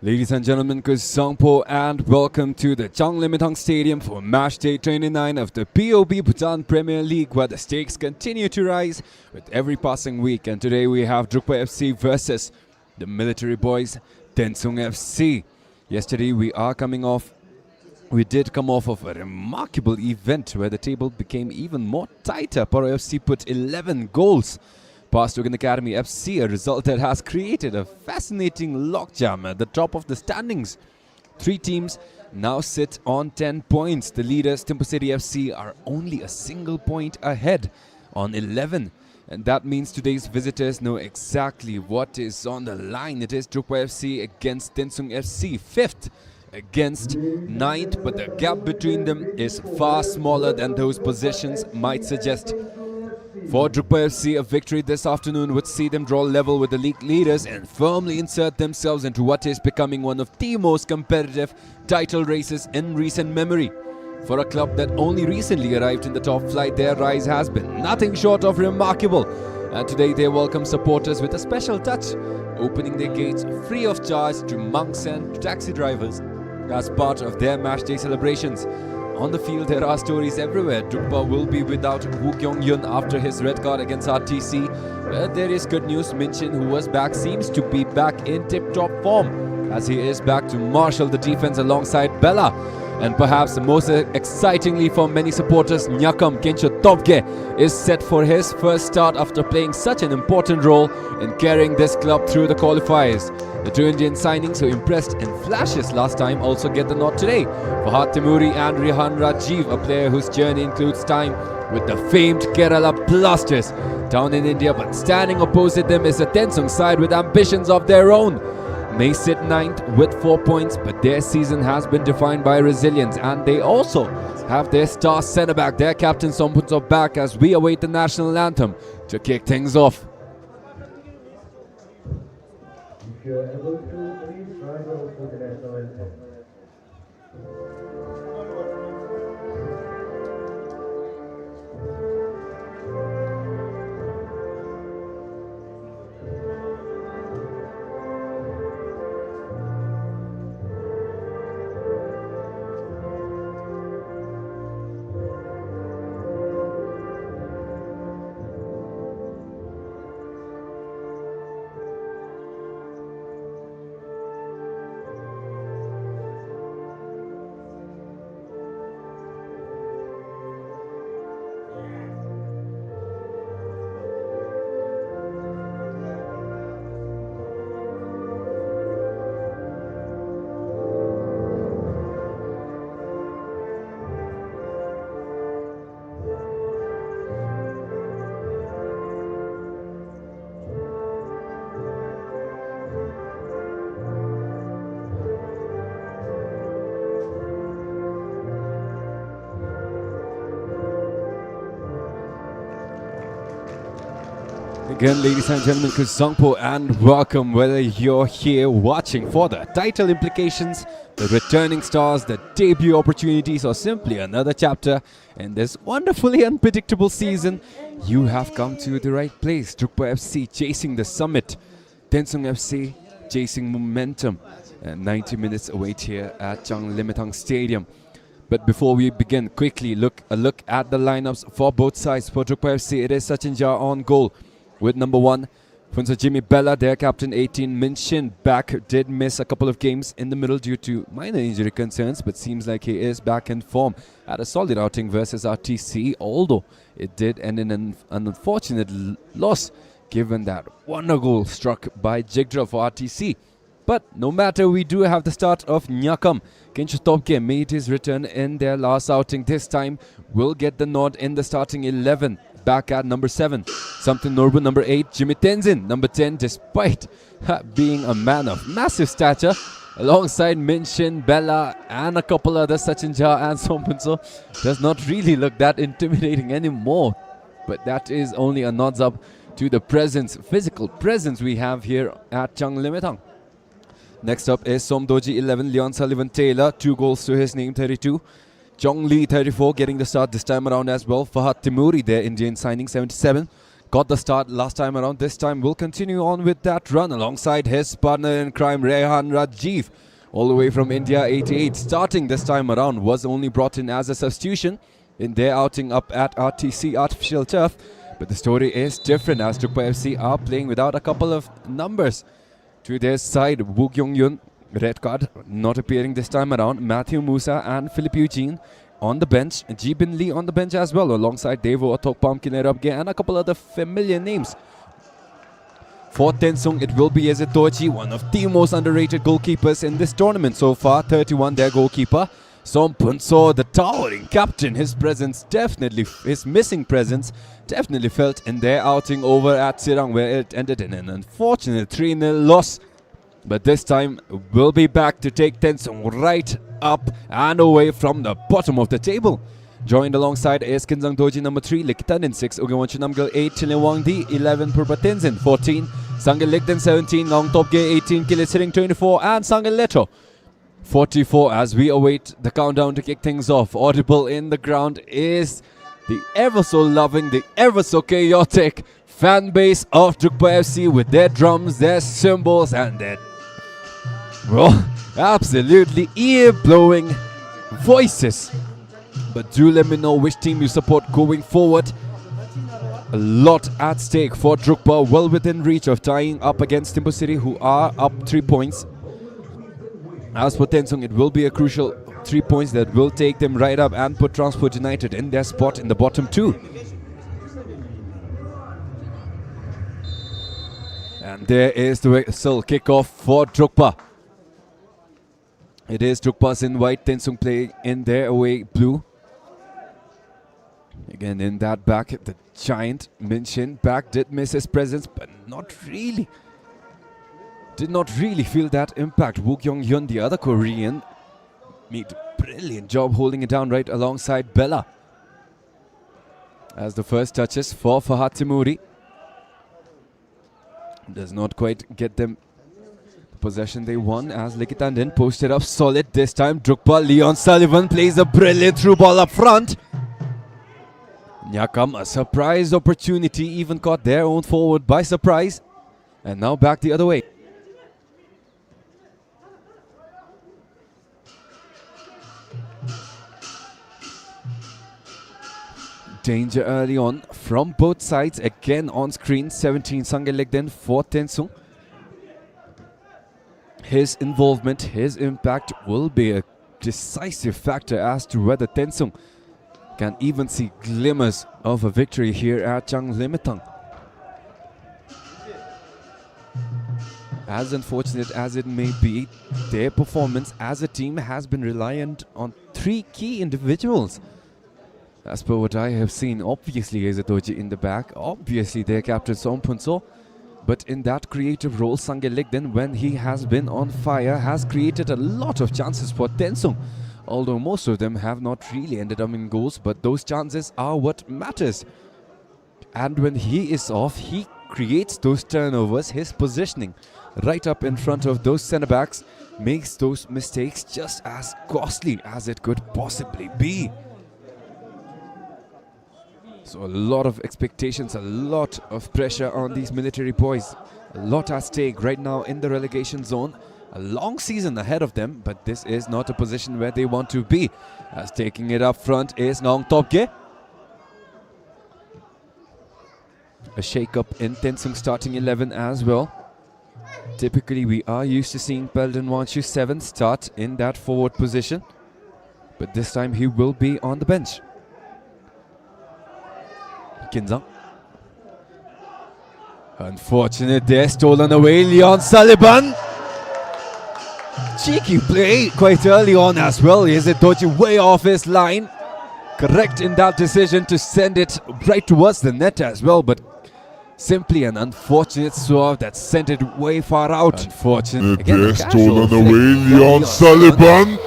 Ladies and gentlemen, Sangpo and welcome to the Changlimithang Stadium for match day 29 of the BoB Bhutan Premier League, where the stakes continue to rise with every passing week. And today we have DRUKPA FC versus the military boys, TENSUng FC. Yesterday we did come off of a remarkable event where the table became even more tighter. Paro FC put 11 goals past Bhutan Academy FC, a result that has created a fascinating logjam at the top of the standings. Three teams now sit on 10 points. The leaders, Thimphu City FC, are only a single point ahead on 11. And that means today's visitors know exactly what is on the line. It is DRUKPA FC against TENSUng FC, 5th against 9th, but the gap between them is far smaller than those positions might suggest. For DRUKPA FC, a victory this afternoon would see them draw level with the league leaders and firmly insert themselves into what is becoming one of the most competitive title races in recent memory. For a club that only recently arrived in the top flight, their rise has been nothing short of remarkable. And today they welcome supporters with a special touch, opening their gates free of charge to monks and taxi drivers as part of their matchday celebrations. On the field, there are stories everywhere. DRUKPA will be without Woo Kyung-yun after his red card against RTC. But there is good news. Min Shin, who was back, seems to be back in tip-top form, as he is back to marshal the defense alongside Bella. And perhaps most excitingly for many supporters, Nyakam Kenchotopge is set for his first start after playing such an important role in carrying this club through the qualifiers. The two Indian signings who impressed in flashes last time also get the nod today. Farhad Timouri and Rihan Rajiv, a player whose journey includes time with the famed Kerala Blasters down in India, but standing opposite them is a TENSUng side with ambitions of their own. They sit 9th with 4 points, but their season has been defined by resilience, and they also have their star centre-back, their captain Sompunso, back as we await the national anthem to kick things off. If you are able to, please rise up for the national anthem. Again, ladies and gentlemen, Sangpo and welcome, whether you're here watching for the title implications, the returning stars, the debut opportunities, or simply another chapter in this wonderfully unpredictable season, you have come to the right place. DRUKPA FC chasing the summit, TENSUng FC chasing momentum, and 90 minutes await here at Changlimithang Stadium. But before we begin, quickly a look at the lineups for both sides. For DRUKPA FC, it is Sachin Jha on goal with number 1, Funsa Jimmy Bella, their captain. 18, Min Shin back, did miss a couple of games in the middle due to minor injury concerns, but seems like he is back in form. Had a solid outing versus RTC, although it did end in an unfortunate loss given that wonder goal struck by Jigdra for RTC. But no matter, we do have the start of Nyakam Kenchotopge, made his return in their last outing. This time will get the nod in the starting 11. Back at number 7, Samtin Norbu, number 8, Jimmy Tenzin, number 10, despite being a man of massive stature, alongside Min Shin, Bella, and a couple others, Sachin Jha and Sompunso, does not really look that intimidating anymore. But that is only a nods up to the physical presence we have here at Changlimithang. Next up is Somdoji, 11, Leon Sullivan Taylor, 2 goals to his name, 32. Jong Lee, 34, getting the start this time around as well. Farhad Timouri, their Indian signing, 77. got the start last time around. This time will continue on with that run alongside his partner in crime, Rehan Rajiv, all the way from India, 88. Starting this time around, was only brought in as a substitution in their outing up at RTC Artificial Turf. But the story is different as DRUKPA FC are playing without a couple of numbers to their side. Woo Kyung Yun, red card, not appearing this time around. Matthew Musa and Philip Eugene on the bench. Jibin Lee on the bench as well, alongside Devo Athokpam Kinerabge and a couple other familiar names. For Tensung, it will be Ezetochi, one of the most underrated goalkeepers in this tournament so far. 31, their goalkeeper. Sompunso, the towering captain, his missing presence definitely felt in their outing over at Sirang, where it ended in an unfortunate 3-0 loss. But this time, we'll be back to take Tensung right up and away from the bottom of the table. Joined alongside is Kinzang Doji number 3, Likitanin 6, Ugawanchu Namgal 8, Chilewang D 11, Purba Tenzin 14, Sangil Likden 17, Ngong Topge 18, Kilisiring 24, and Sangil Leto 44 as we await the countdown to kick things off. Audible in the ground is the ever so loving, the ever so chaotic fan base of DRUKPA FC with their drums, their cymbals, and their, well, absolutely ear-blowing voices. But do let me know which team you support going forward. A lot at stake for DRUKPA, well within reach of tying up against Timbu City, who are up 3 points. As for Tensung, it will be a crucial 3 points that will take them right up and put Transport United in their spot in the bottom 2. And there is the whistle kickoff for DRUKPA. It is DRUKPA's in white, Tensung play in their away blue. Again in that back, the giant Minshin back did miss his presence, but not really. Did not really feel that impact. Woo Kyung Hyun, the other Korean, made a brilliant job holding it down right alongside Bella. As the first touches for Fahad Timuri. Does not quite get them the possession they won as Likitandin posted up solid this time. DRUKPA, Leon Sullivan plays a brilliant through ball up front. Nyakam, a surprise opportunity, even caught their own forward by surprise. And now back the other way. Danger early on from both sides. Again on screen, 17 Sangil Legden for Tensung. His involvement, his impact will be a decisive factor as to whether Tensung can even see glimmers of a victory here at Changlimitang. As unfortunate as it may be, their performance as a team has been reliant on 3 key individuals. As per what I have seen, obviously Ezetoji in the back, obviously their captain Sompunso, but in that creative role, Sangil Legden, when he has been on fire, has created a lot of chances for Tensung. Although most of them have not really ended up in goals, but those chances are what matters. And when he is off, he creates those turnovers. His positioning right up in front of those centre-backs makes those mistakes just as costly as it could possibly be. So a lot of expectations, a lot of pressure on these military boys. A lot at stake right now in the relegation zone. A long season ahead of them, but this is not a position where they want to be. As taking it up front is Ngong Topge. A shake-up in Tensung starting 11 as well. Typically we are used to seeing Peldon Wanshu 7 start in that forward position, but this time he will be on the bench. Kinzang. Unfortunate there, stolen away, Leon Sullivan. Cheeky play quite early on as well. Ezetoji way off his line. Correct in that decision to send it right towards the net as well, but simply an unfortunate swerve that sent it way far out. Unfortunate. Again, stolen away, Leon Sullivan.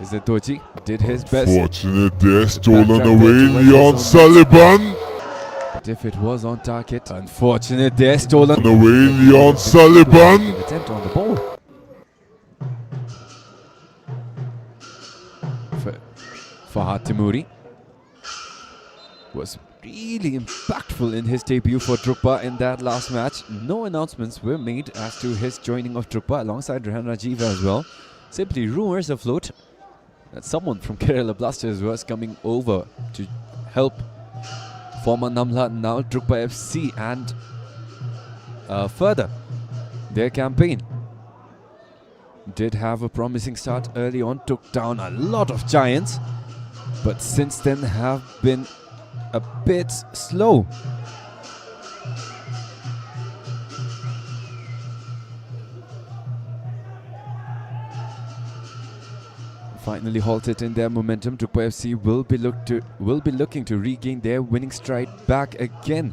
Ezetoji did his best. Fortunate there, stolen away, Leon Sullivan. But if it was on target, unfortunate there, stolen away, Leon Sullivan. Attempt on the ball. Fahad Timuri was really impactful in his debut for DRUKPA in that last match. No announcements were made as to his joining of DRUKPA alongside Rehan Rajiv as well. Simply rumors afloat that someone from Kerala Blasters was coming over to help former Namla, now DRUKPA FC, and further their campaign. Did have a promising start early on, took down a lot of giants, but since then have been a bit slow. Finally halted in their momentum. DRUKPA FC will be looking to regain their winning stride back again.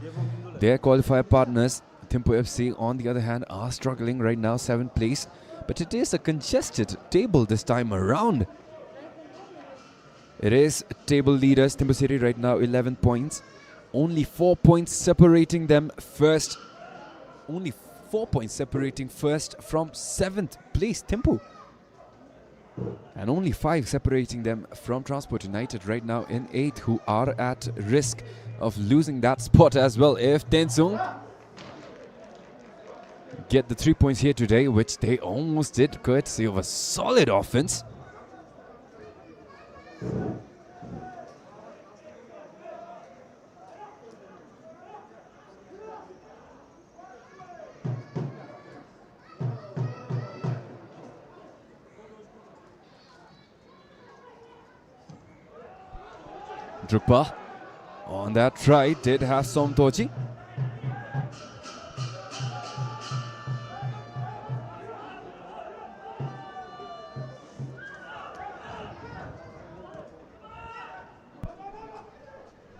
Their qualifier partners, TENSUNG FC, on the other hand, are struggling right now, 7th place. But it is a congested table this time around. It is table leaders, Timbu City right now 11 points. Only 4 points separating them first. Only 4 points separating first from 7th place, Timbu. And only 5 separating them from Transport United right now in 8th, who are at risk of losing that spot as well. If TENSUNG get the 3 points here today, which they almost did, courtesy of a solid offense. DRUKPA on that try did have Somtoji.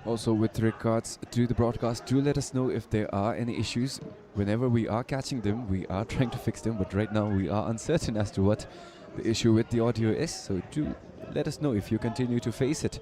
Also, with regards to the broadcast, do let us know if there are any issues. Whenever we are catching them, we are trying to fix them, but right now we are uncertain as to what the issue with the audio is, so do let us know if you continue to face it.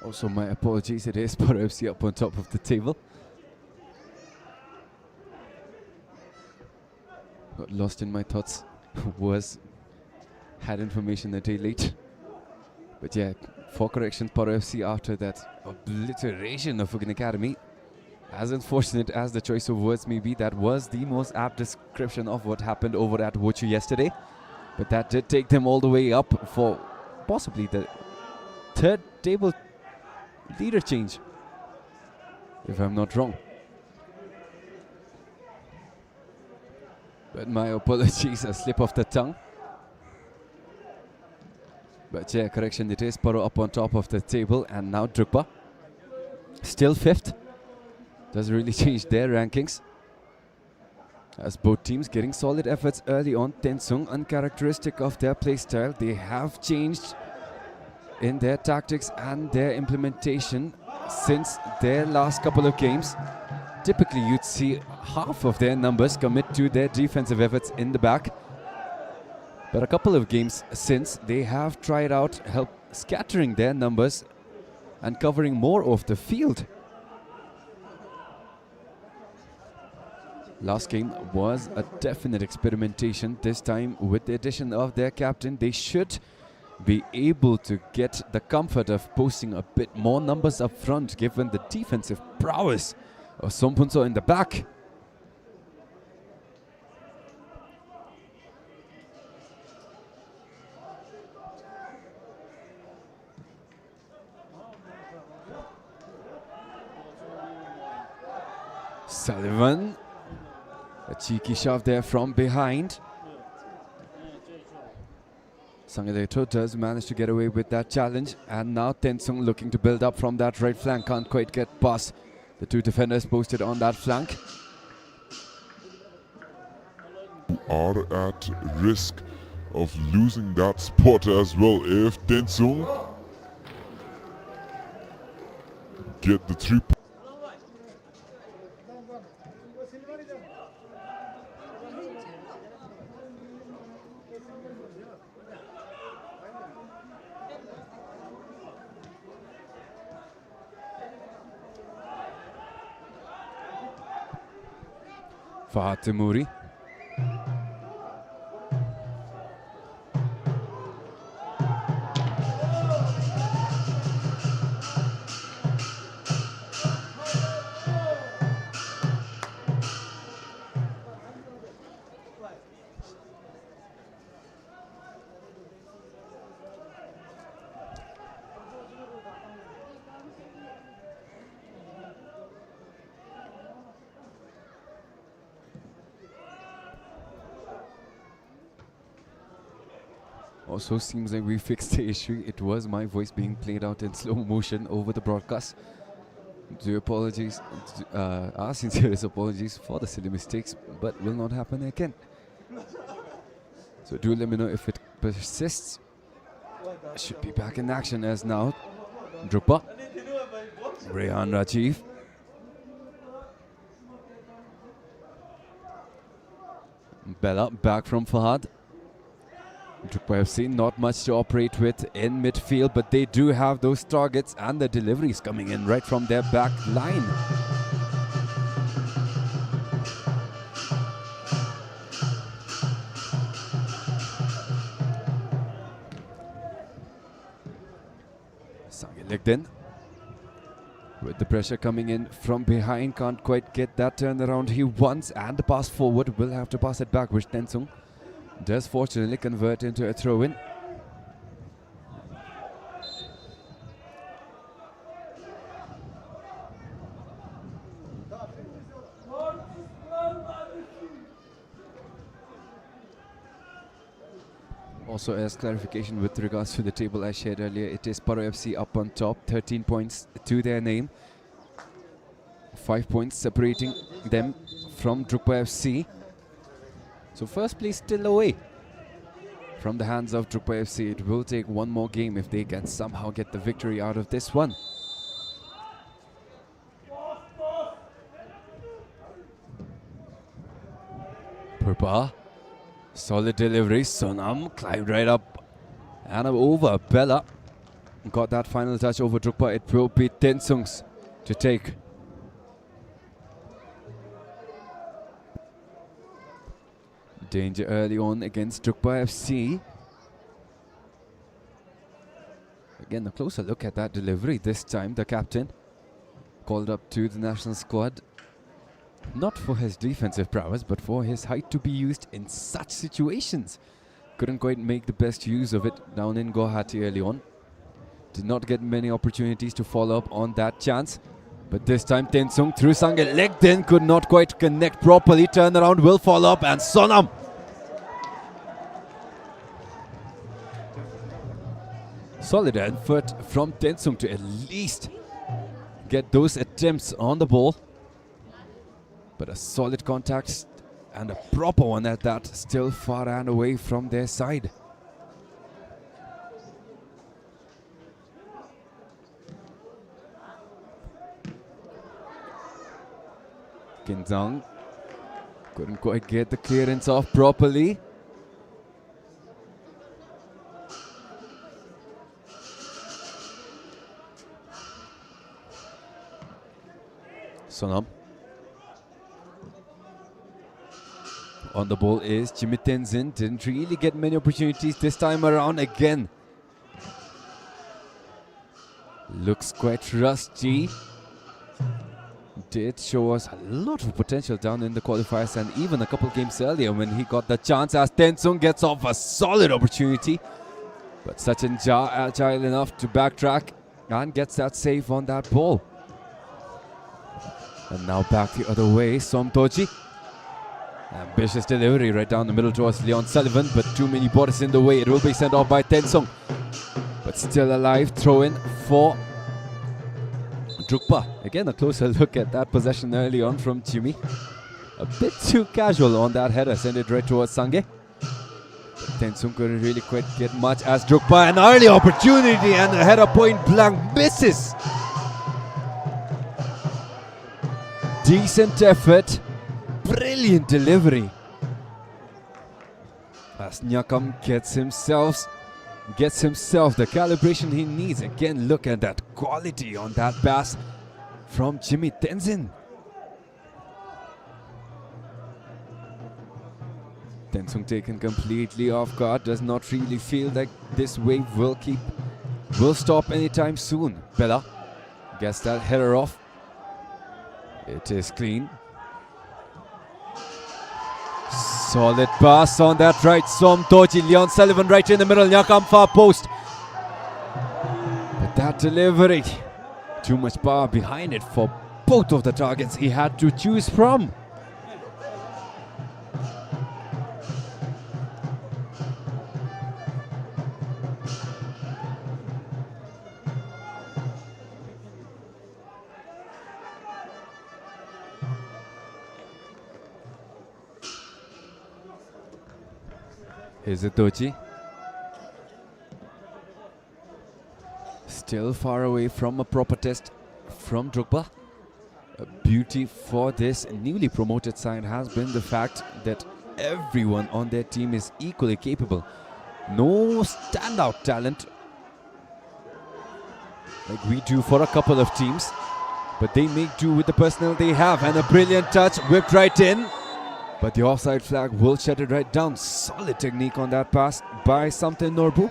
Also, my apologies, it is Bhutan FC up on top of the table. Got lost in my thoughts. Had information a day late. But yeah, for corrections, Bhutan FC after that obliteration of Fugan Academy. As unfortunate as the choice of words may be, that was the most apt description of what happened over at Wochu yesterday. But that did take them all the way up for possibly the 3rd table leader change, if I'm not wrong. But my apologies, a slip of the tongue. But yeah, correction, it is Paro up on top of the table, and now DRUKPA still 5th. Doesn't really change their rankings, as both teams getting solid efforts early on. TENSUNG, uncharacteristic of their playstyle, they have changed in their tactics and their implementation since their last couple of games. Typically you'd see half of their numbers commit to their defensive efforts in the back, but a couple of games since, they have tried out help scattering their numbers and covering more of the field. Last game was a definite experimentation. This time, with the addition of their captain, they should be able to get the comfort of posting a bit more numbers up front, given the defensive prowess of Sompunso in the back. Sullivan, a cheeky shove there from behind. Sangadeto does manage to get away with that challenge, and now TENSUNG looking to build up from that right flank. Can't quite get past the 2 defenders posted on that flank. Are at risk of losing that spot as well. If TENSUNG get the 3 points. Fahad Timouri. Also seems like we fixed the issue. It was my voice being played out in slow motion over the broadcast. Our sincerest apologies for the silly mistakes, but will not happen again. So do let me know if it persists. Should be back in action as now DRUKPA, Rehan Rajiv. Bella back from Fahad. DRUKPA FC not much to operate with in midfield, but they do have those targets and the deliveries coming in right from their back line. Sange legged in. With the pressure coming in from behind, can't quite get that turnaround he wants, and the pass forward, will have to pass it back, which TENSUNG does fortunately convert into a throw-in. Also, as clarification with regards to the table I shared earlier, it is Paro FC up on top, 13 points to their name. 5 points separating them from DRUKPA FC. So first place still away from the hands of DRUKPA FC. It will take one more game if they can somehow get the victory out of this one. Purpa, solid delivery. Sonam climbed right up and over. Bella got that final touch over DRUKPA. It will be TENSUNG's to take. Danger early on against DRUKPA FC. Again, a closer look at that delivery. This time the captain called up to the national squad, not for his defensive prowess, but for his height to be used in such situations. Couldn't quite make the best use of it down in Guwahati early on. Did not get many opportunities to follow up on that chance. But this time TENSUNG through Sange, legged in, could not quite connect properly. Turnaround will follow up, and Sonam. Solid effort from TENSUNG to at least get those attempts on the ball. But a solid contact and a proper one at that, still far and away from their side. Kinzang couldn't quite get the clearance off properly. Sonam. On the ball is Jimmy Tenzin. Didn't really get many opportunities this time around again. Looks quite rusty. Did show us a lot of potential down in the qualifiers and even a couple games earlier when he got the chance, as TENSUNG gets off a solid opportunity. But Sachin Jha agile enough to backtrack and gets that save on that ball. And now back the other way, Somtoji. Ambitious delivery right down the middle towards Leon Sullivan, but too many bodies in the way. It will be sent off by TENSUNG. But still alive, throw in for DRUKPA. Again, a closer look at that possession early on from Jimmy. A bit too casual on that header, send it right towards Sange. But TENSUNG couldn't really quite get much, as DRUKPA, an early opportunity and a header point blank misses. Decent effort, brilliant delivery. As Nyakam gets himself the calibration he needs. Again, look at that quality on that pass from Jimmy Tenzin. Tensung taken completely off guard, does not really feel like this wave will stop anytime soon. Bella gets that header off. It is clean. Solid pass on that right. Som Doji, Leon Sullivan right in the middle. Nyakam far post. But that delivery, too much power behind it for both of the targets he had to choose from. Here's Doji. Still far away from a proper test from DRUKPA. A beauty for this newly promoted side has been the fact that everyone on their team is equally capable. No standout talent like we do for a couple of teams, but they make do with the personnel they have, and a brilliant touch whipped right in. But the offside flag will shut it right down. Solid technique on that pass by Samten Norbu.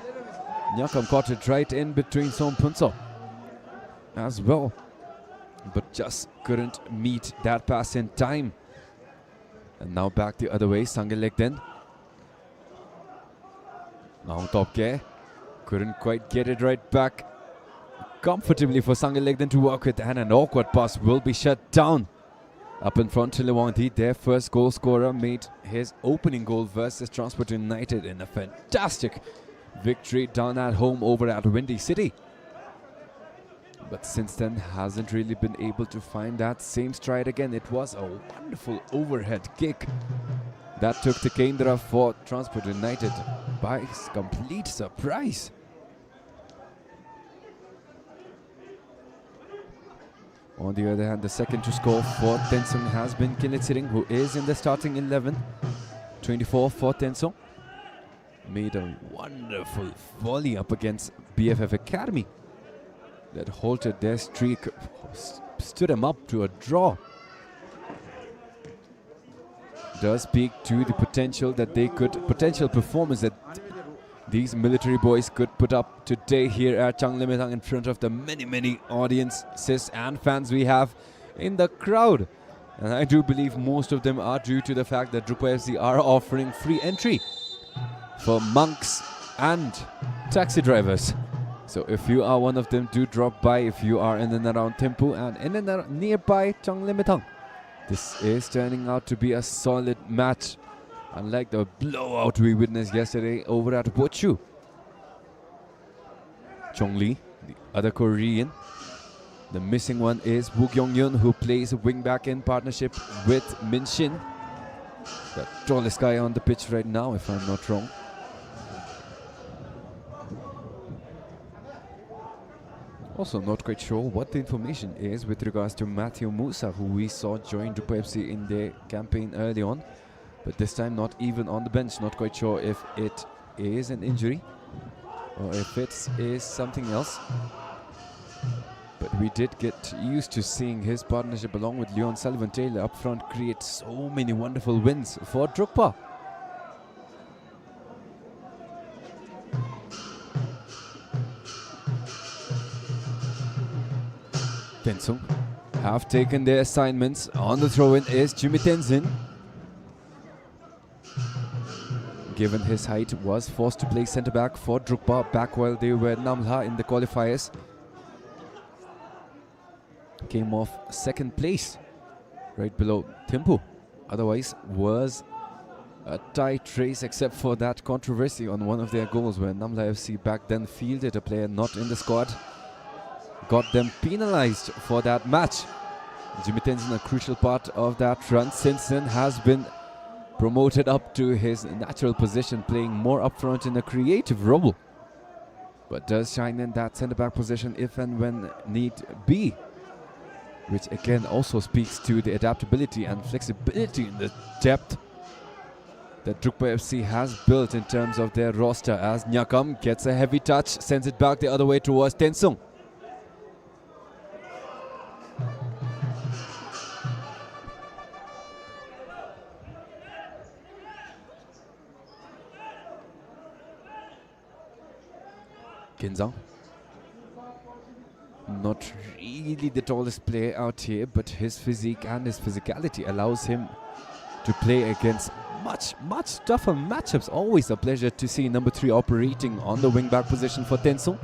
Nyakam caught it right in between Som Punso as well, but just couldn't meet that pass in time. And now back the other way, Sangelegden. Now Topke couldn't quite get it right back comfortably for Sangelegden to work with, and an awkward pass will be shut down. Up in front, Chiliwanti, their first goal scorer, made his opening goal versus Transport United in a fantastic victory down at home over at Windy City. But since then hasn't really been able to find that same stride again. It was a wonderful overhead kick that took the Kendra for Transport United by complete surprise. On the other hand, the second to score for Tensung has been Kinitsering, who is in the starting 11. 24 for Tensung. Made a wonderful volley up against BFF Academy that halted their streak, stood them up to a draw. Does speak to the potential performance that these military boys could put up today here at Changlemetang in front of the many audiences and fans we have in the crowd. And I do believe most of them are due to the fact that DRUKPA FC are offering free entry for monks and taxi drivers. So if you are one of them, do drop by if you are in and around Thimphu and in and around nearby Changlemetang. This is turning out to be a solid match, unlike the blowout we witnessed yesterday over at Bochu. Chong Lee, the other Korean. The missing one is Woo Kyung Yun, who plays wing-back in partnership with Min Shin. The tallest guy on the pitch right now, if I'm not wrong. Also not quite sure what the information is with regards to Matthew Musa, who we saw join DRUKPA FC in their campaign early on. But this time not even on the bench. Not quite sure if it is an injury or if it is something else. But we did get used to seeing his partnership along with Leon Sullivan Taylor up front create so many wonderful wins for DRUKPA. Tensung have taken their assignments. On the throw-in is Jimmy Tenzin. Given his height, was forced to play centre-back for DRUKPA back while they were Namla in the qualifiers. Came off second place, right below Thimphu. Otherwise, was a tight race except for that controversy on one of their goals where Namla FC back then fielded a player not in the squad. Got them penalized for that match. Jimmy Tenzin, a crucial part of that run, since then has been promoted up to his natural position, playing more up front in a creative role, but does shine in that centre-back position if and when need be, which again also speaks to the adaptability and flexibility in the depth that DRUKPA FC has built in terms of their roster, as Nyakam gets a heavy touch, sends it back the other way towards Tensung. Kinzang. Not really the tallest player out here, but his physique and his physicality allows him to play against much tougher matchups. Always a pleasure to see number 3 operating on the wing-back position for TENSUNG.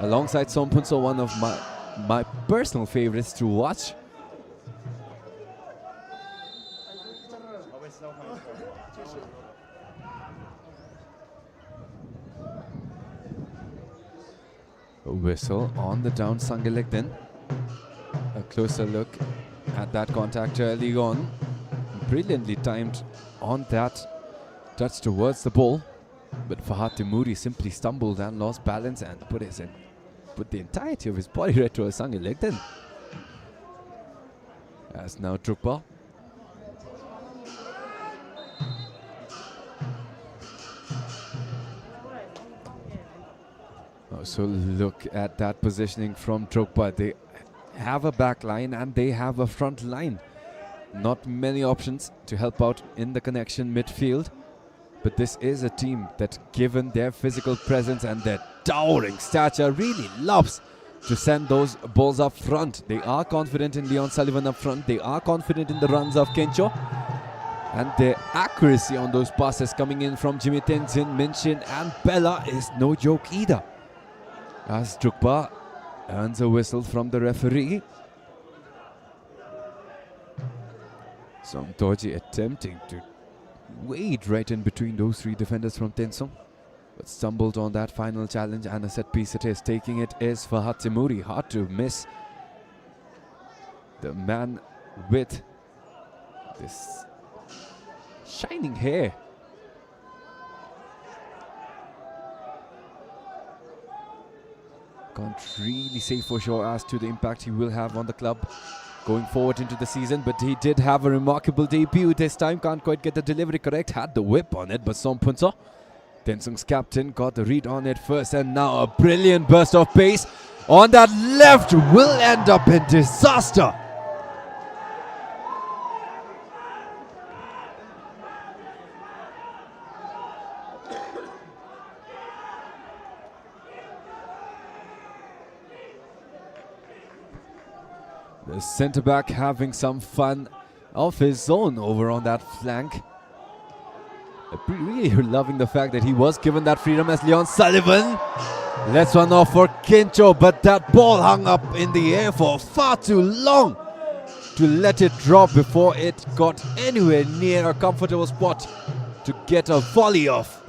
Alongside Sompunso, one of my personal favorites to watch. A whistle on the down Sangalegden. A closer look at that contact early on. Brilliantly timed on that touch towards the ball, but Fahad Timuri simply stumbled and lost balance and put the entirety of his body right towards Sangalegden. As now DRUKPA. So look at that positioning from DRUKPA. They have a back line and they have a front line. Not many options to help out in the connection midfield. But this is a team that, given their physical presence and their towering stature, really loves to send those balls up front. They are confident in Leon Sullivan up front. They are confident in the runs of Kencho. And their accuracy on those passes coming in from Jimmy Tenzin, Minchin and Bella is no joke either. As DRUKPA earns a whistle from the referee. Somtoji attempting to wade right in between those 3 defenders from TENSUNG, but stumbled on that final challenge, and a set piece it is. Taking it is Fahad Timuri. Hard to miss the man with this shining hair. Can't really say for sure as to the impact he will have on the club going forward into the season, but he did have a remarkable debut this time. Can't quite get the delivery correct. Had the whip on it, but Sompunso, TENSUNG's captain, got the read on it first, and now a brilliant burst of pace on that left will end up in disaster. The centre-back having some fun of his own over on that flank. Really loving the fact that he was given that freedom as Leon Sullivan. Let's one off for Kencho, but that ball hung up in the air for far too long to let it drop before it got anywhere near a comfortable spot to get a volley off.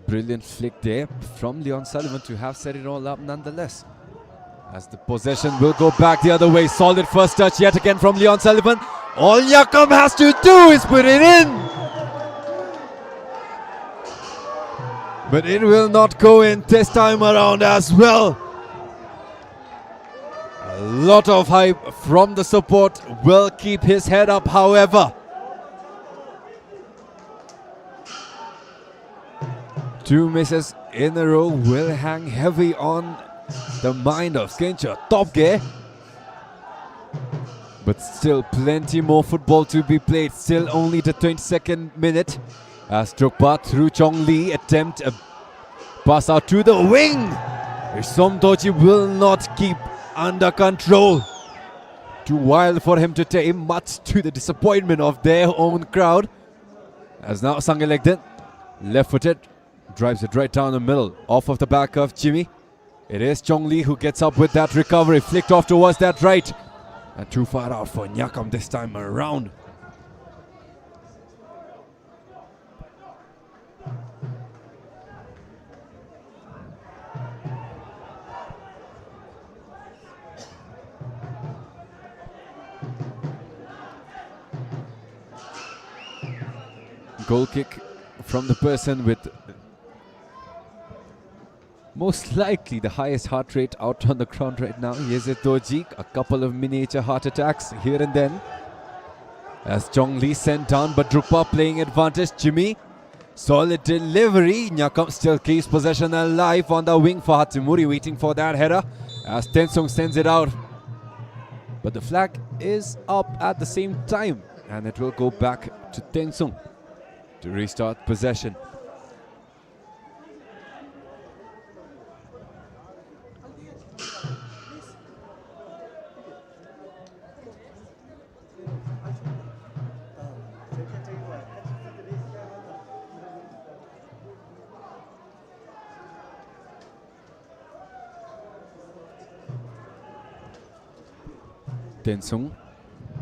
Brilliant flick there from Leon Sullivan to have set it all up nonetheless. As the possession will go back the other way. Solid first touch yet again from Leon Sullivan. All Yakam has to do is put it in. But it will not go in this time around as well. A lot of hype from the support will keep his head up, however. 2 misses in a row will hang heavy on the mind of Skencha. Top gear. But still plenty more football to be played. Still only the 22nd minute. As DRUKPA through Chong Lee attempt a pass out to the wing. Somtoji will not keep under control. Too wild for him to tame, much to the disappointment of their own crowd. As now Sangalegden, left-footed, drives it right down the middle, off of the back of Jimmy. It is Chong Lee who gets up with that recovery, flicked off towards that right. And too far out for Nyakam this time around. Goal kick from the person with most likely the highest heart rate out on the ground right now. Yezid Doji, a couple of miniature heart attacks here and then. As Chong Lee sent down, but DRUKPA playing advantage. Jimmy, solid delivery. Nyakam still keeps possession alive on the wing for Hatimuri, waiting for that header. As TENSUNG sends it out. But the flag is up at the same time, and it will go back to TENSUNG to restart possession. TENSUNG,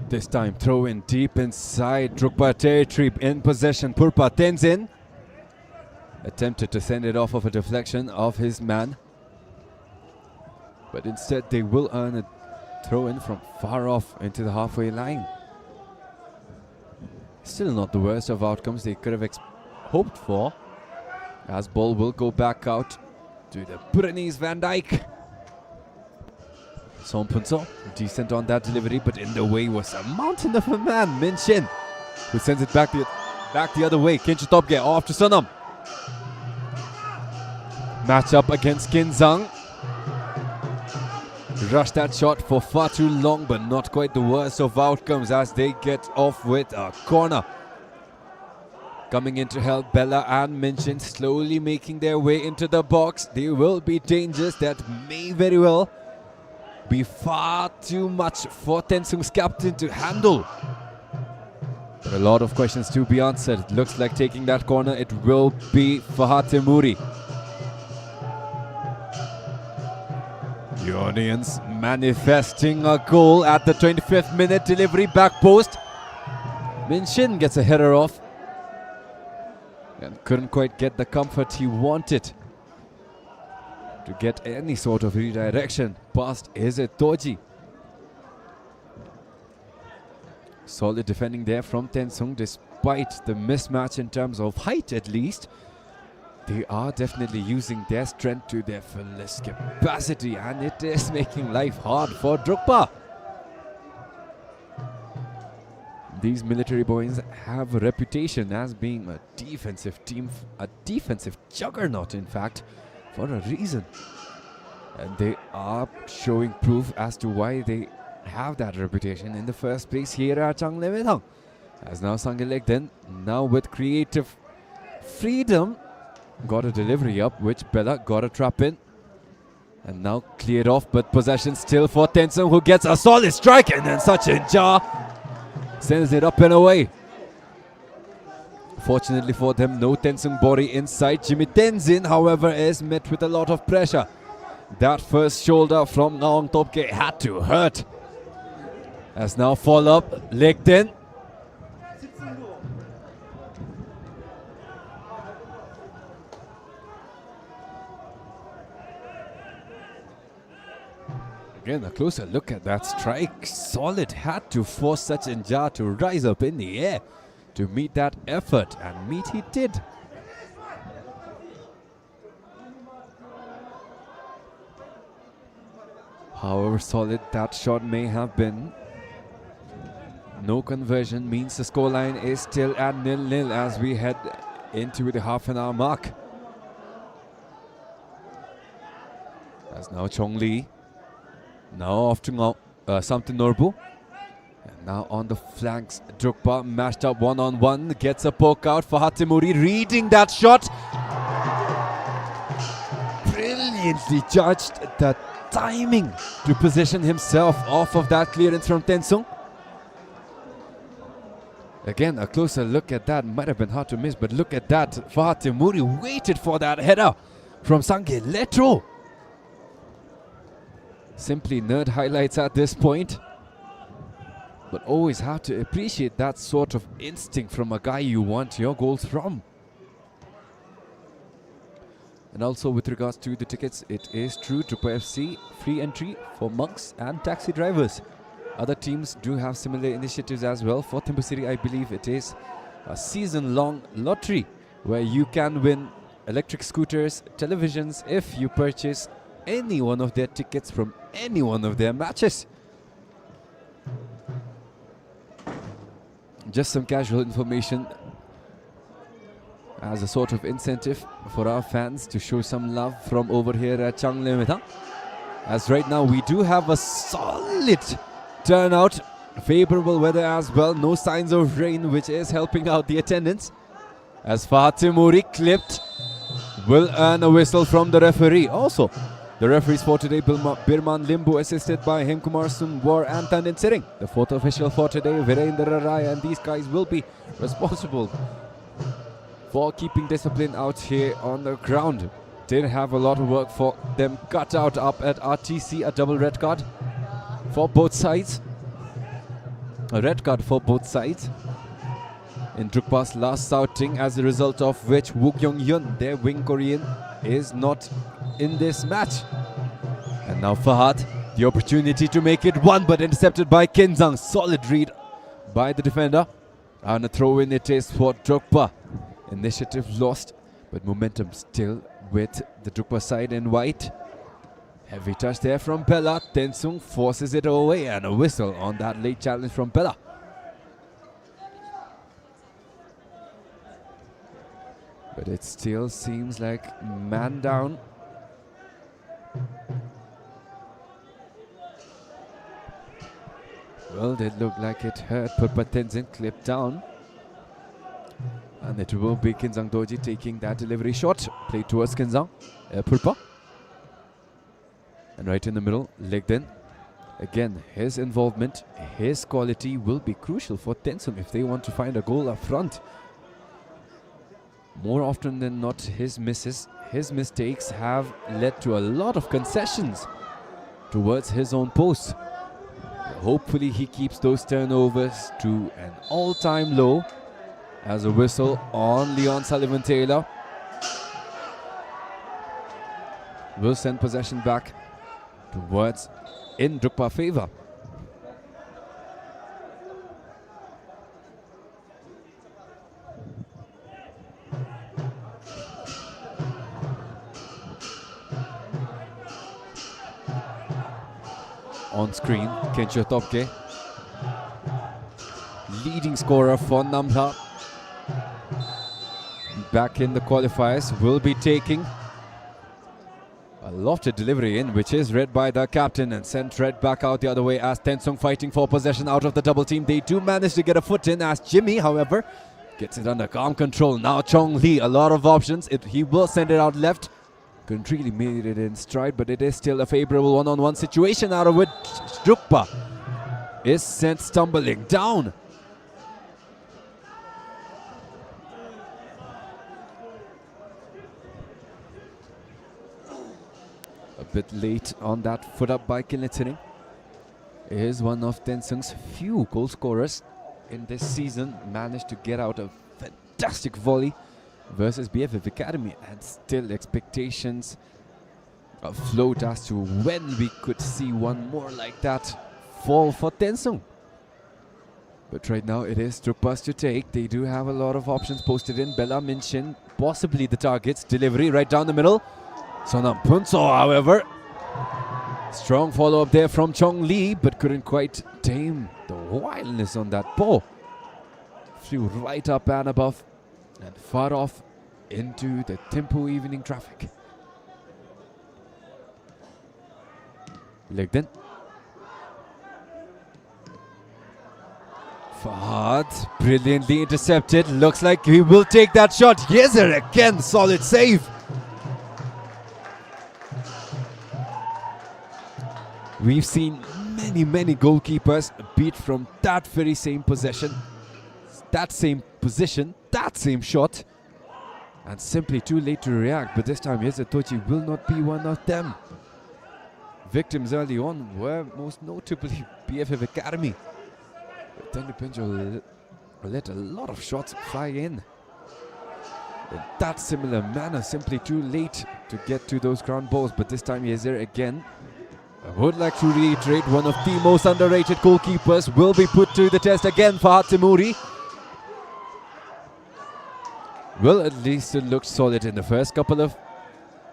this time throw in deep inside DRUKPA territory, in possession. Purpa Tenzin attempted to send it off of a deflection of his man, but instead they will earn a throw in from far off into the halfway line. Still not the worst of outcomes they could have hoped for, as ball will go back out to the Bhutanese Van Dijk. Sompunso, decent on that delivery, but in the way was a mountain of a man, Min Shin, who sends it back the other way. Kinchu Topge off to Sonam. Match up against Kinzang. Rushed that shot for far too long, but not quite the worst of outcomes as they get off with a corner. Coming in to help Bella and Minchin, slowly making their way into the box. There will be dangers that may very well be far too much for TENSUNG's captain to handle. But a lot of questions to be answered. It looks like taking that corner, it will be Fahad Temuri. The audience manifesting a goal at the 25th minute. Delivery back post. Min Shin gets a header off and couldn't quite get the comfort he wanted to get any sort of redirection past Toji. Solid defending there from TENSUNG, despite the mismatch in terms of height at least. They are definitely using their strength to their fullest capacity, and it is making life hard for DRUKPA. These military boys have a reputation as being a defensive team, a defensive juggernaut in fact, for a reason. And they are showing proof as to why they have that reputation in the first place here at Changlemetang. As now Sangilek then, now with creative freedom, got a delivery up, which Bella got a trap in. And now cleared off, but possession still for TENSUNG, who gets a solid strike, and then Sachin Jha sends it up and away. Fortunately for them, no TENSUNG body inside. Jimmy Tenzin, however, is met with a lot of pressure. That first shoulder from Ngaong Topke had to hurt. As now fall up, legged in. Again, a closer look at that strike. Solid, had to force Sachin Jha to rise up in the air to meet that effort, and meet he did. However solid that shot may have been, no conversion means the scoreline is still at 0-0 as we head into the half-an-hour mark. As now Chong Lee, now off to Samtin Norbu. And now on the flanks, DRUKPA mashed up one-on-one, gets a poke out for Hatimuri, reading that shot. Brilliantly judged the timing to position himself off of that clearance from TENSUNG. Again, a closer look at that, might have been hard to miss, but look at that. Fahad Temuri waited for that header from Sange Letro. Simply nerd highlights at this point. But always have to appreciate that sort of instinct from a guy you want your goals from. And also with regards to the tickets, it is true, DRUKPA FC, free entry for monks and taxi drivers. Other teams do have similar initiatives as well. For Thimphu City, I believe it is a season-long lottery where you can win electric scooters, televisions, if you purchase any one of their tickets from any one of their matches. Just some casual information as a sort of incentive for our fans to show some love from over here at Changlemetang. As right now we do have a solid turnout. Favorable weather as well. No signs of rain, which is helping out the attendance. As Fatimuri clipped, will earn a whistle from the referee. Also, the referees for today, Birman Limbu, assisted by Hemkumar Sunwar and Tandin Sitting. The fourth official for today, Virendra Rai, and these guys will be responsible for keeping discipline out here on the ground. Did have a lot of work for them cut out up at RTC, a double red card for both sides. A red card for both sides in DRUKPA's last outing, as a result of which Wook Young Yun, their wing Korean, is not in this match. And now Fahad, the opportunity to make it one, but intercepted by Kinzang. Solid read by the defender. And a throw in it is for DRUKPA. Initiative lost, but momentum still with the DRUKPA side in white. Heavy touch there from Bella. Tensung forces it away, and a whistle on that late challenge from Bella. But it still seems like man down. Well, it looked like it hurt, but Tenzin clipped down. And it will be Kinzang Doji taking that delivery shot. Played towards Kinzang. Pulpa. And right in the middle, legged in. Again, his involvement, his quality will be crucial for Tensung if they want to find a goal up front. More often than not, his misses, his mistakes have led to a lot of concessions towards his own post. Hopefully he keeps those turnovers to an all-time low, as a whistle on Leon Sullivan-Taylor will send possession back towards in DRUKPA favor. On screen, Kencho Topke, leading scorer for Namha, back in the qualifiers, will be taking a lofted delivery in, which is read by the captain and sent right back out the other way, as Tensung fighting for possession out of the double team. They do manage to get a foot in, as Jimmy, however, gets it under calm control. Now Chong Lee, a lot of options. He will send it out left. Couldn't really made it in stride, but it is still a favorable one-on-one situation, out of which DRUKPA is sent stumbling down. A bit late on that foot up by Kilnitzining. Is one of Tensung's few goal scorers in this season. Managed to get out a fantastic volley versus BFF Academy, and still expectations afloat as to when we could see one more like that fall for Tensung. But right now it is DRUKPA's to take. They do have a lot of options posted in. Bella Minchin, possibly the targets. Delivery right down the middle. Sonam Punso, however, strong follow-up there from Chong Lee, but couldn't quite tame the wildness on that ball. Flew right up and above and far off into the Thimphu evening traffic. Legged in. Fahad, brilliantly intercepted. Looks like he will take that shot. Yes, sir, again, solid save. We've seen many goalkeepers beat from that very same possession, that same position, that same shot, and simply too late to react. But this time, Yezetochi will not be one of them. Victims early on were most notably BFF Academy. But then the Pinjo let a lot of shots fly in that similar manner, simply too late to get to those ground balls. But this time, Yezer again. I would like to reiterate, one of the most underrated goalkeepers will be put to the test again. Fahad Timuri. Well, at least it looked solid in the first couple of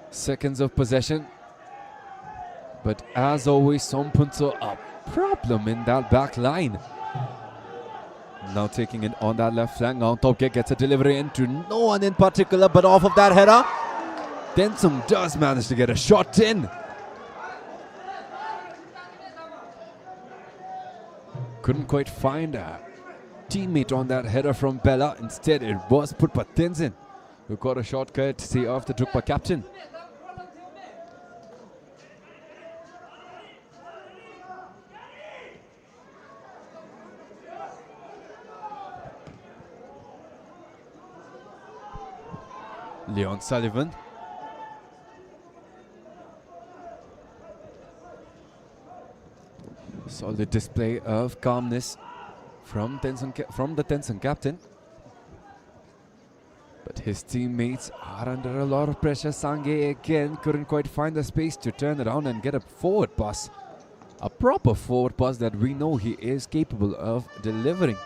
seconds of possession. But as always, Sompunso a problem in that back line. Now taking it on that left flank. Now Topke gets a delivery into no one in particular, but off of that header, Tensung does manage to get a shot in. couldn't quite find a teammate on that header from Bella. Instead, it was put by Tenzin, who got a short courtesy of the DRUKPA captain. Leon Sullivan. Solid display of calmness from the Tensung captain. But his teammates are under a lot of pressure. Sange again couldn't quite find the space to turn around and get a forward pass. A proper forward pass that we know he is capable of delivering.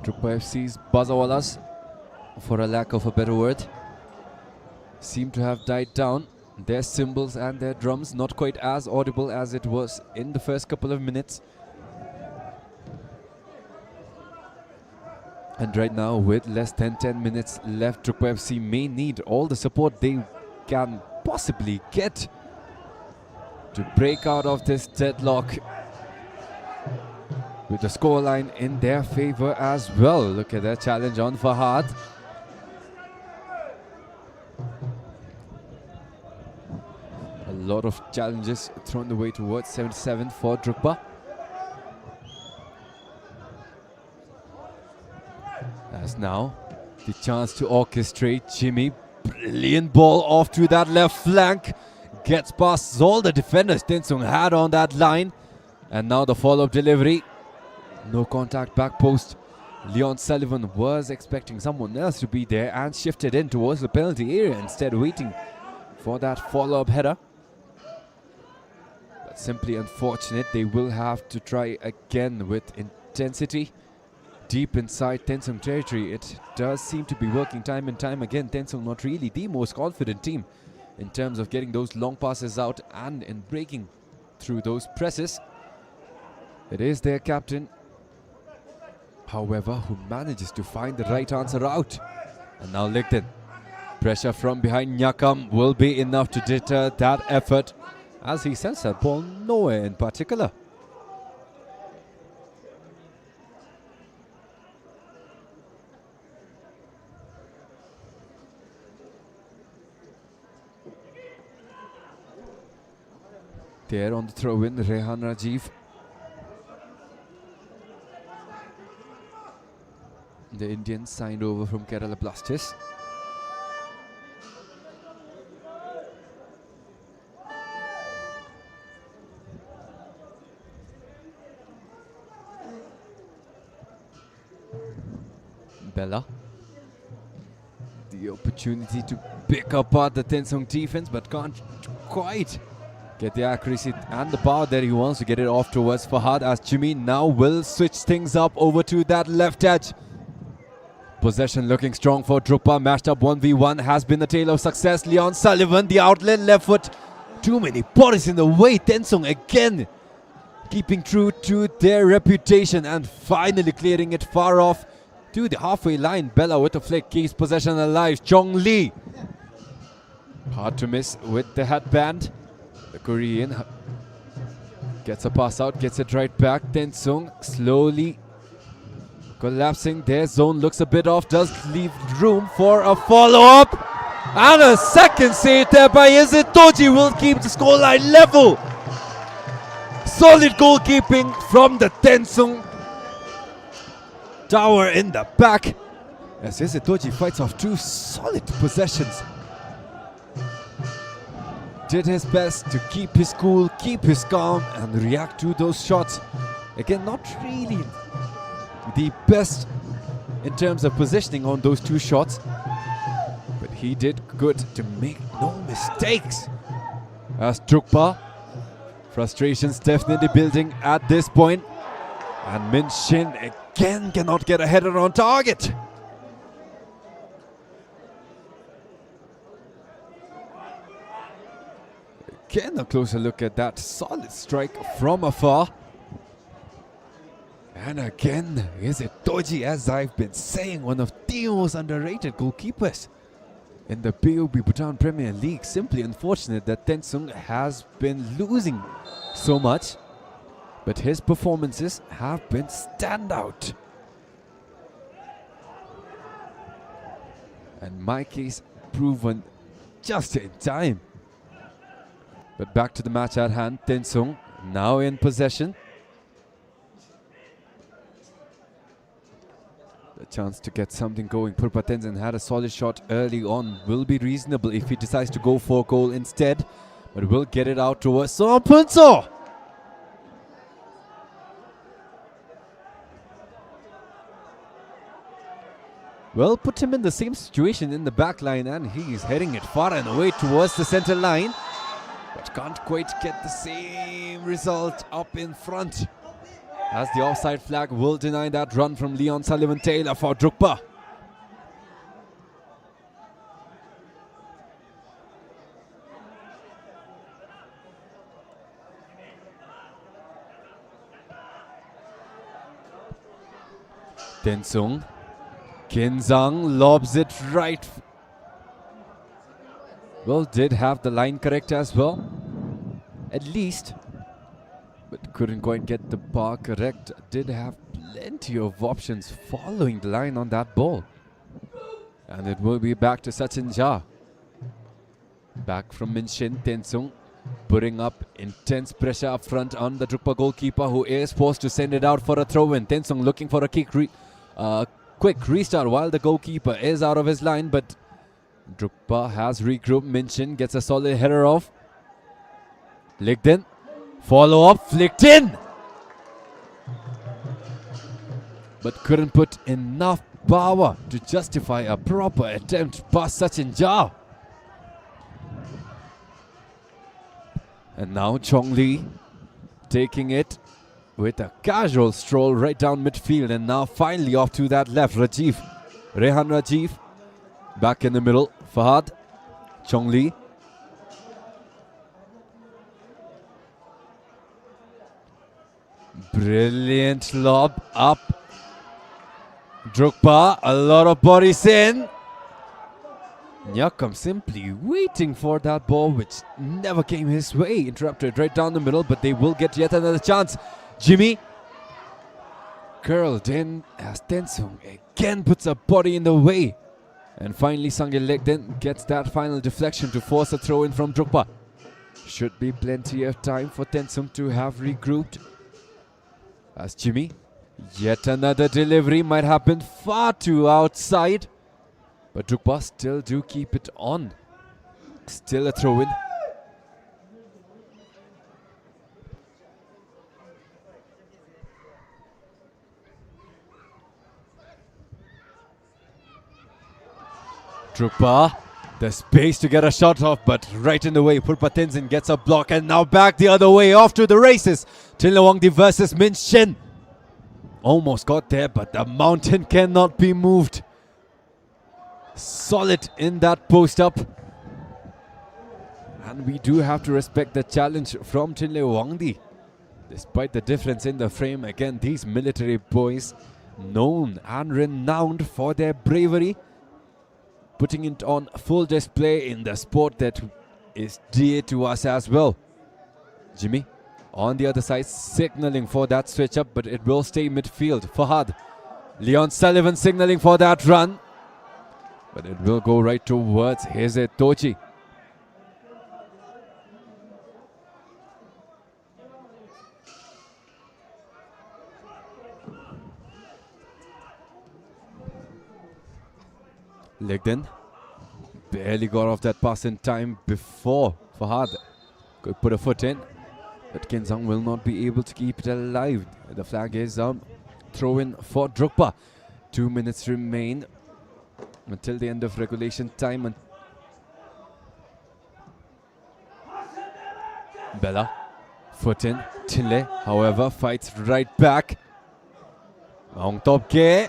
DRUKPA FC's Bazawalas, for a lack of a better word, seem to have died down. Their cymbals and their drums not quite as audible as it was in the first couple of minutes. And right now, with less than 10 minutes left, DRUKPA FC may need all the support they can possibly get to break out of this deadlock, with the scoreline in their favor as well. Look at that challenge on Fahad. A lot of challenges thrown the way towards 77 for DRUKPA. As now, the chance to orchestrate. Jimmy, brilliant ball off to that left flank. Gets past all the defenders Tensung had on that line. And now the follow-up delivery. No contact back post. Leon Sullivan was expecting someone else to be there and shifted in towards the penalty area, instead waiting for that follow-up header. But simply unfortunate. They will have to try again with intensity. Deep inside Tensung territory, it does seem to be working time and time again. Tensung not really the most confident team in terms of getting those long passes out and in breaking through those presses. It is their captain, however, who manages to find the right answer out. And now Ligden. Pressure from behind Nyakam will be enough to deter that effort, as he sends that ball nowhere in particular. There on the throw-in, Rehan Rajiv. The Indian signed over from Kerala Blasters. Bella. The opportunity to pick apart the Tensung defense, but can't quite get the accuracy and the power that he wants to get it off towards Fahad, as Jimmy now will switch things up over to that left edge. Possession looking strong for DRUKPA. Matched up 1v1 has been the tale of success. Leon Sullivan, the outlet left foot. Too many bodies in the way. Tensung again keeping true to their reputation and finally clearing it far off to the halfway line. Bella with a flick keeps possession alive. Chong Lee. Hard to miss with the headband. The Korean gets a pass out, gets it right back. Tensung slowly collapsing. Their zone looks a bit off, does leave room for a follow-up. And a second save there by Izitoji will keep the scoreline level. Solid goalkeeping from the Tensung tower in the back, as Izitoji fights off two solid possessions. Did his best to keep his cool, keep his calm, and react to those shots. Again, not really the best in terms of positioning on those two shots, but he did good to make no mistakes. As DRUKPA, frustrations definitely building at this point, and Min Shin again cannot get a header on target. Again, a closer look at that solid strike from afar. And again, is it Toji, as I've been saying, one of the most underrated goalkeepers in the BoB Bhutan Premier League. Simply unfortunate that Tensung has been losing so much, but his performances have been standout. And my case proven just in time. But back to the match at hand. Tensung now in possession. The chance to get something going. Purpa Tenzin had a solid shot early on. Will be reasonable if he decides to go for a goal instead. But will get it out towards Sompunso. Well, put him in the same situation in the back line, and he's heading it far and away towards the center line. But can't quite get the same result up in front, as the offside flag will deny that run from Leon Sullivan-Taylor for DRUKPA. Tensung. Kinzang lobs it right. Well, did have the line correct as well, at least, but couldn't quite get the bar correct. Did have plenty of options following the line on that ball. And it will be back to Sachin Jha. Back from Minshin. Tensung putting up intense pressure up front on the DRUKPA goalkeeper, who is forced to send it out for a throw-in. Tensung looking for a quick restart while the goalkeeper is out of his line, but DRUKPA has regrouped. Minshin gets a solid header off. Licked in. Follow up. Flicked in. But couldn't put enough power to justify a proper attempt past Sachin Jha. And now Chong Lee taking it with a casual stroll right down midfield, and now finally off to that left. Rehan Rajiv back in the middle. Fahad, Chong Lee. Brilliant lob up. DRUKPA, a lot of bodies in. Nyakam simply waiting for that ball, which never came his way. Interrupted right down the middle, but they will get yet another chance. Jimmy curled in as Tensung again puts a body in the way. And finally Sangil Legden gets that final deflection to force a throw in from DRUKPA. Should be plenty of time for Tensung to have regrouped. As Jimmy, yet another delivery, might happen far too outside. But DRUKPA still do keep it on. Still a throw in. DRUKPA, the space to get a shot off, but right in the way. Purpa Tenzin gets a block, and now back the other way, off to the races. Tinlawangdi versus Min Shin. Almost got there, but the mountain cannot be moved. Solid in that post up. And we do have to respect the challenge from Tinlawangdi. Despite the difference in the frame, again, these military boys, known and renowned for their bravery, putting it on full display in the sport that is dear to us as well. Jimmy on the other side, signaling for that switch up, but it will stay midfield. Fahad, Leon Sullivan signaling for that run, but it will go right towards Heze Tochi. Legden barely got off that pass in time before Fahad could put a foot in, but Kinzang will not be able to keep it alive. The flag is throw in for DRUKPA. 2 minutes remain until the end of regulation time. Bella, foot in. Tile, however, fights right back. Maung Topke.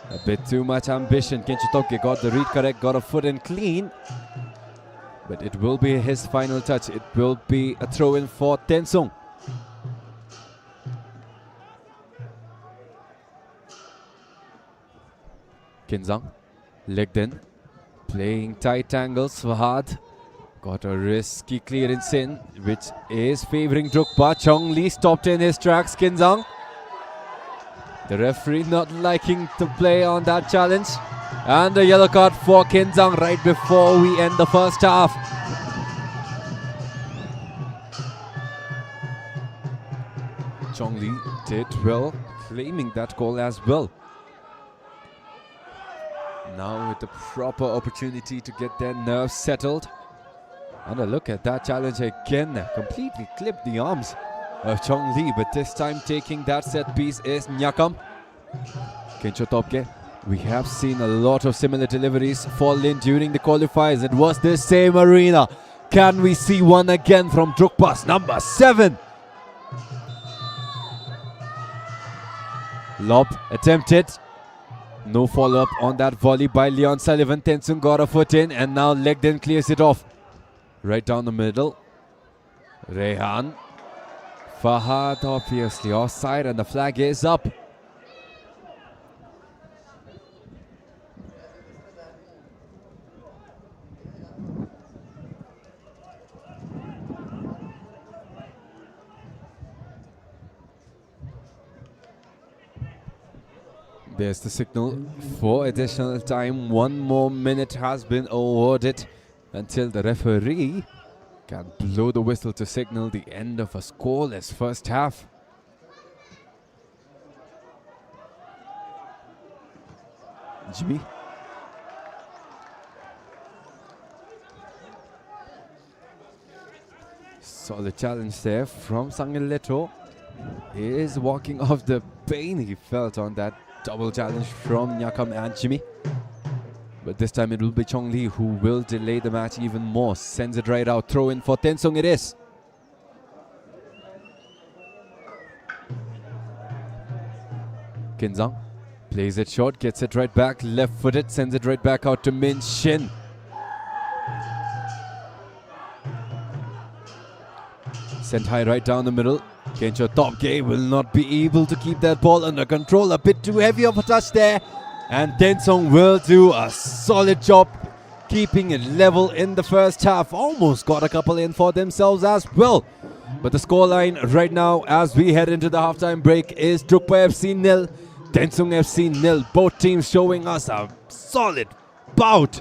A bit too much ambition. Kenchu Topke got the read correct, got a foot in clean. But it will be his final touch. It will be a throw in for Tensung. Kinzang, legged in, playing tight angles. Fahad got a risky clearance in, which is favouring DRUKPA. Chong Lee stopped in his tracks. Kinzang, the referee not liking to play on that challenge. And a yellow card for Kinzang right before we end the first half. Chong Lee did well, claiming that goal as well. Now with the proper opportunity to get their nerves settled. And a look at that challenge again, completely clipped the arms of Chong Lee, but this time taking that set piece is Nyakam. Kencho Topke. We have seen a lot of similar deliveries for Lin during the qualifiers. It was the same arena. Can we see one again from DRUKPA's number 7? Lob attempted. No follow-up on that volley by Leon Sullivan. Tensung got a foot in and now legged in, clears it off. Right down the middle. Rehan. Fahad obviously offside and the flag is up. There's the signal for additional time. 1 more minute has been awarded until the referee can blow the whistle to signal the end of a scoreless first half. Jimmy. Solid challenge there from Sangil Leto. He is walking off the pain he felt on that double challenge from Nyakam and Jimmy. But this time it will be Chong Lee who will delay the match even more. Sends it right out. Throw in for Tensung it is. Kinzang plays it short, gets it right back. Left-footed, sends it right back out to Min Shin. Sent high right down the middle. Kencho Topke will not be able to keep that ball under control. A bit too heavy of a touch there. And Tensung will do a solid job keeping it level in the first half. Almost got a couple in for themselves as well. But the scoreline right now as we head into the halftime break is DRUKPA FC 0, Tensung FC 0. Both teams showing us a solid bout.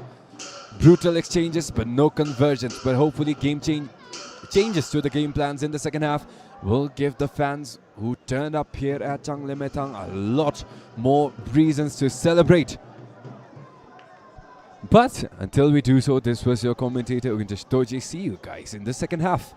Brutal exchanges but no conversions. But hopefully changes to the game plans in the second half will give the fans who turned up here at Changlemetang a lot more reasons to celebrate. But until we do so, this was your commentator Unauthorized Toji. See you guys in the second half.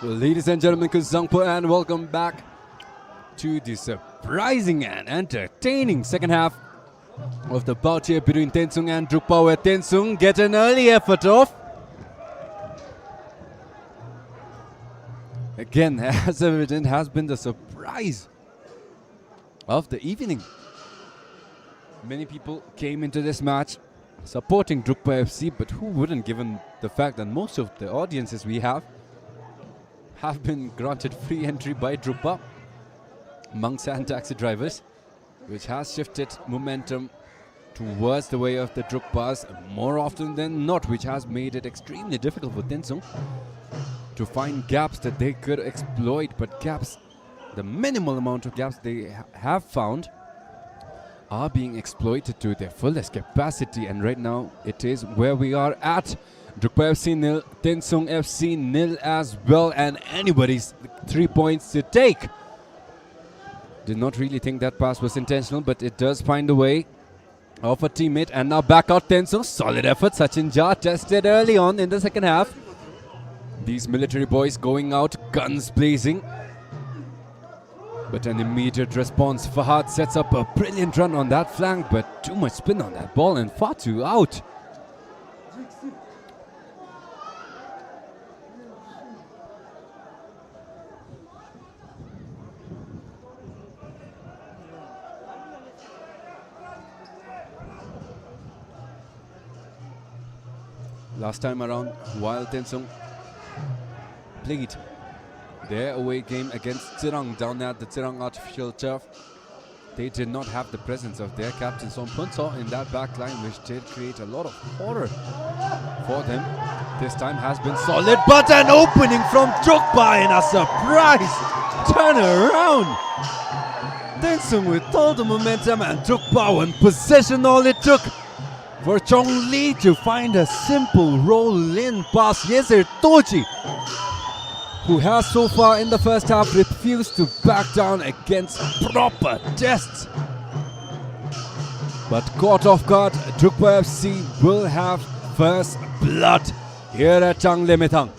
Ladies and gentlemen, Kuzangpo, and welcome back to the surprising and entertaining second half of the bout here between TENSUNG and DRUKPA, where TENSUNG get an early effort off. Again, as evident, has been the surprise of the evening. Many people came into this match supporting DRUKPA FC, but who wouldn't, given the fact that most of the audiences we have been granted free entry by DRUKPA amongst and taxi drivers, which has shifted momentum towards the way of the DRUKPAs more often than not, which has made it extremely difficult for TENSUNG to find gaps that they could exploit. But gaps, the minimal amount of gaps they have found, are being exploited to their fullest capacity, and right now it is where we are at. DRUKPA FC nil, TENSUNG FC nil as well, and anybody's 3 points to take. Did not really think that pass was intentional, but it does find a way of a teammate, and now back out TENSUNG. Solid effort. Sachin Jha tested early on in the second half. These military boys going out, guns blazing. But an immediate response. Fahad sets up a brilliant run on that flank, but too much spin on that ball and far too out. Last time around, while TENSUNG played their away game against Tsirang down at the Tsirang artificial turf, they did not have the presence of their captain Sompunso in that back line, which did create a lot of horror for them. This time has been solid, but an opening from DRUKPA in a surprise turnaround. TENSUNG with all the momentum, and DRUKPA won possession. All it took for Chong Lee to find a simple roll-in pass. Yeser Toji, who has so far in the first half refused to back down against proper tests. But caught off guard, DRUKPA FC will have first blood here at Chang Limitang.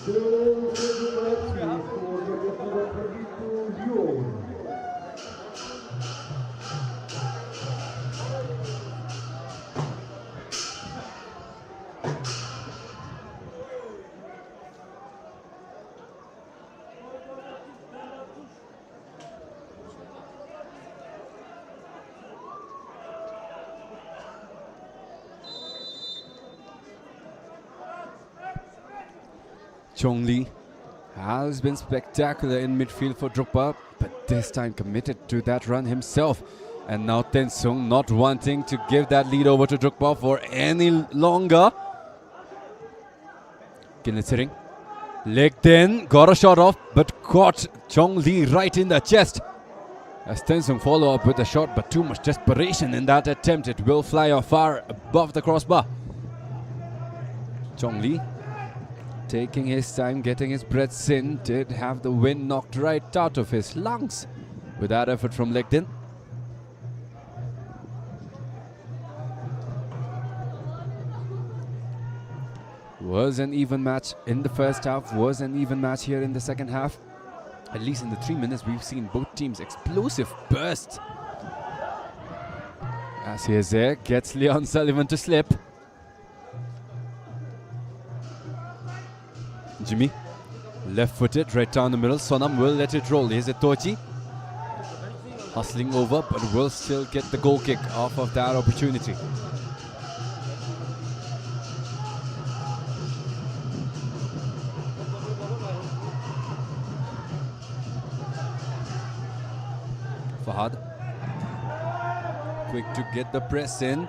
Chong Lee has been spectacular in midfield for DRUKPA, but this time committed to that run himself. And now TENSUNG not wanting to give that lead over to DRUKPA for any longer. Kinitsering. Legged in, got a shot off, but caught Chong Lee right in the chest. As TENSUNG follow up with a shot, but too much desperation in that attempt. It will fly off far above the crossbar. Chong Lee taking his time, getting his breaths in, did have the wind knocked right out of his lungs with that effort from Legdin. Was an even match in the first half, was an even match here in the second half. At least in the 3 minutes we've seen both teams explosive bursts. As here's there, gets Leon Sullivan to slip. Jimmy, left-footed, right down the middle. Sonam will let it roll. Here's a Tochi. Hustling over, but will still get the goal kick off of that opportunity. Fahad. Quick to get the press in.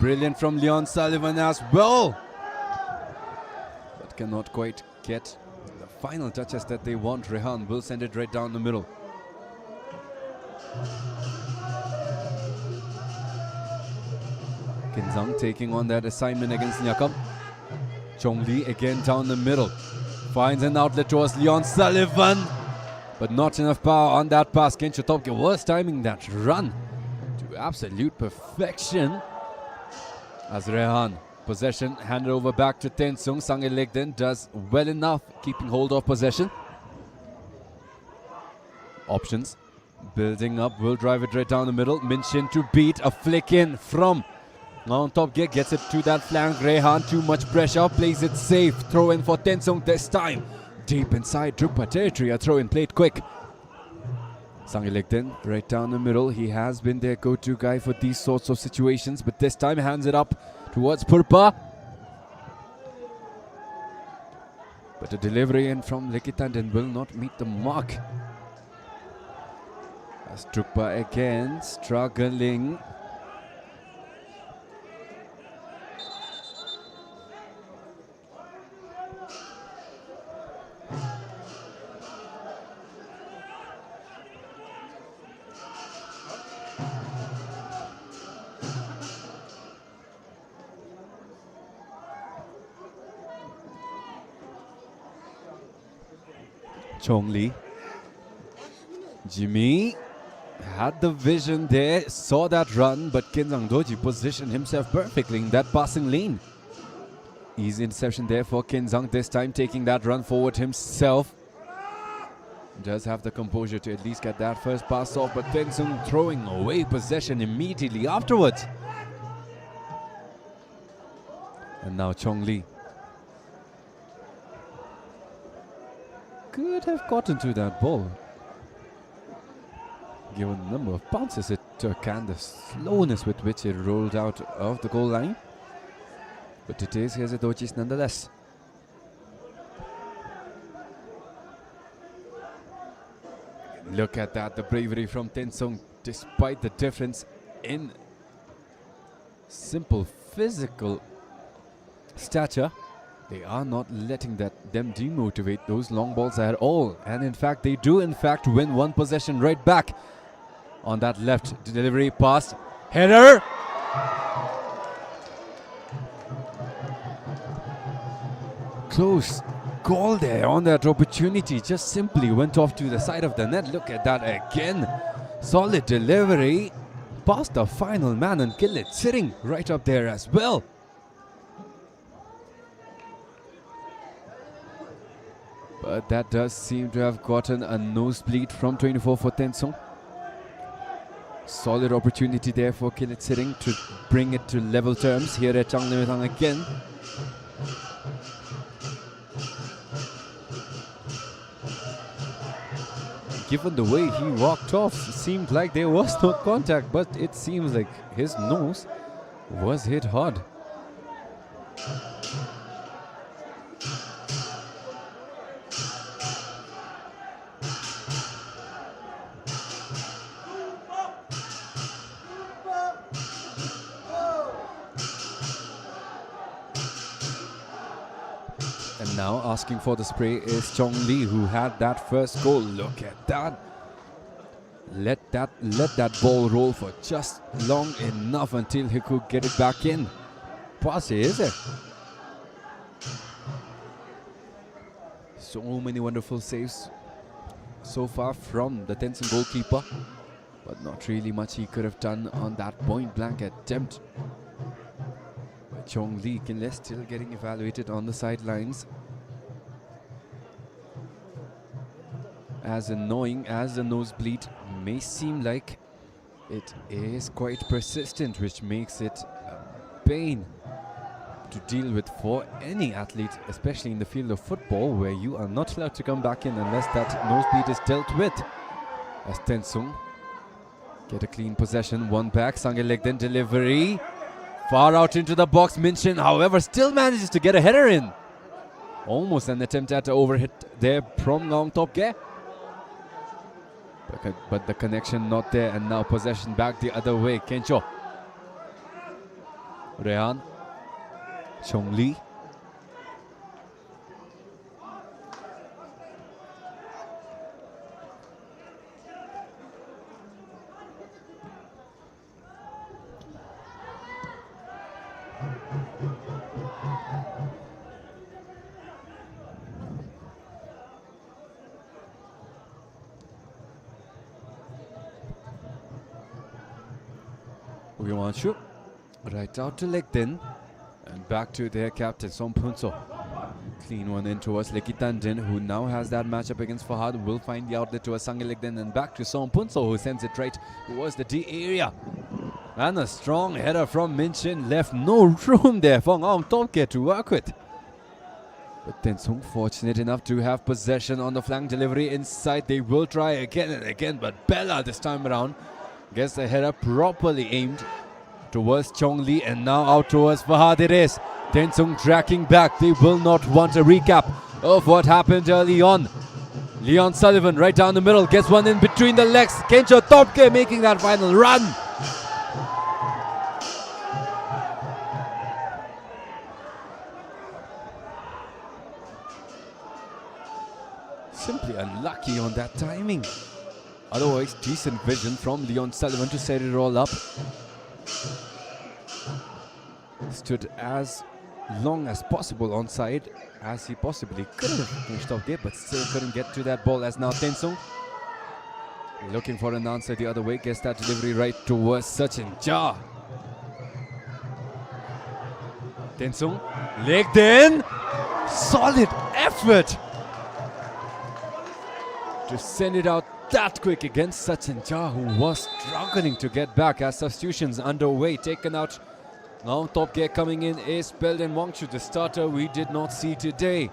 Brilliant from Leon Sullivan as well. Cannot quite get the final touches that they want. Rehan will send it right down the middle. Kinzang taking on that assignment against Nyakam. Chong Lee again down the middle. Finds an outlet towards Leon Sullivan, but not enough power on that pass. Ken Chotopke was timing that run to absolute perfection. As Rehan possession handed over back to TENSUNG. Sangye Legden does well enough keeping hold of possession. Options. Building up, will drive it right down the middle. Minchin to beat, a flick in from on top. Gets it to that flank. Rehan, too much pressure, plays it safe. Throw in for Tensung this time. Deep inside DRUKPA territory, a throw in played quick. Sangilegden right down the middle. He has been their go-to guy for these sorts of situations, but this time hands it up towards Purpa. But a delivery in from Likitanden will not meet the mark. As DRUKPA again struggling. Chong Lee. Jimmy had the vision there, saw that run, but Kenzang Doji positioned himself perfectly in that passing lane. Easy interception there for Kenzang, this time taking that run forward himself. Does have the composure to at least get that first pass off, but Tensung throwing away possession immediately afterwards. And now Chong Lee. Could have gotten to that ball, given the number of bounces it took and the slowness with which it rolled out of the goal line. But it is Hezedochis nonetheless. Look at that, the bravery from Tensung, despite the difference in simple physical stature. They are not letting them demotivate those long balls at all. And in fact, they do in fact win one possession right back on that left delivery pass. Header! Close goal there on that opportunity. Just simply went off to the side of the net. Look at that again. Solid delivery. Past the final man and kill it. Sitting right up there as well. But that does seem to have gotten a nosebleed from 24 for Tensung. Solid opportunity there for Kilit Sitting to bring it to level terms here at Changlemetang again. Given the way he walked off, it seemed like there was no contact, but it seems like his nose was hit hard. And now asking for the spray is Chong Lee, who had that first goal. Look at that. Let that ball roll for just long enough until he could get it back in. Pass is it? So many wonderful saves so far from the Tensung goalkeeper, but not really much he could have done on that point blank attempt. Chong Lee still getting evaluated on the sidelines. As annoying as the nosebleed may seem like, it is quite persistent, which makes it a pain to deal with for any athlete, especially in the field of football, where you are not allowed to come back in unless that nosebleed is dealt with. As Tensung get a clean possession, one back, Sangilegden delivery. Far out into the box, Minchin, however, still manages to get a header in. Almost an attempt at an overhit there from Ngong Top Ge. But the connection not there, and now possession back the other way. Kencho. Rehan. Chong Lee. Right out to Legden and back to their captain Sompunso. Clean one in towards Lekitandin, who now has that matchup against Fahad. Will find the outlet towards Sangilegden and back to Sompunso, who sends it right towards the D area. And a strong header from Minchin left no room there for Unauthorized to work with. But Tensung fortunate enough to have possession on the flank delivery inside. They will try again and again, but Bella this time around gets the header properly aimed towards Chong Lee, and now out towards Fahad it is. Tensung tracking back. They will not want a recap of what happened early on. Leon Sullivan right down the middle gets one in between the legs. Kencho Topke making that final run. Simply unlucky on that timing. Otherwise, decent vision from Leon Sullivan to set it all up. Stood as long as possible on side as he possibly could have finished off there, but still couldn't get to that ball. As now Tensung looking for an answer the other way, gets that delivery right towards Sachin Jha. Tensung legged in. Solid effort to send it out that quick against Sachin Jha, who was struggling to get back as substitutions underway. Taken out. Now top gear coming in is Belden Wangchu, the starter we did not see today.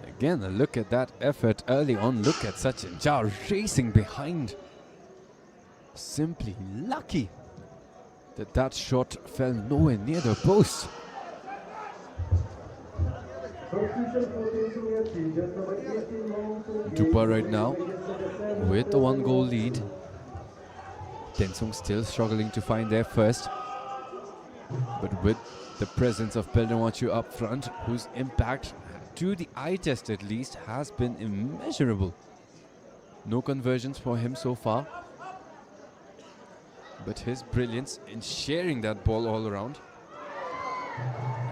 Again, a look at that effort early on. Look at Sachin Jha racing behind. Simply lucky that that shot fell nowhere near the post. DRUKPA right now with the 1-goal lead. Tensung still struggling to find their first, but with the presence of Belden Wangchu up front, whose impact to the eye test at least has been immeasurable. No conversions for him so far, but his brilliance in sharing that ball all around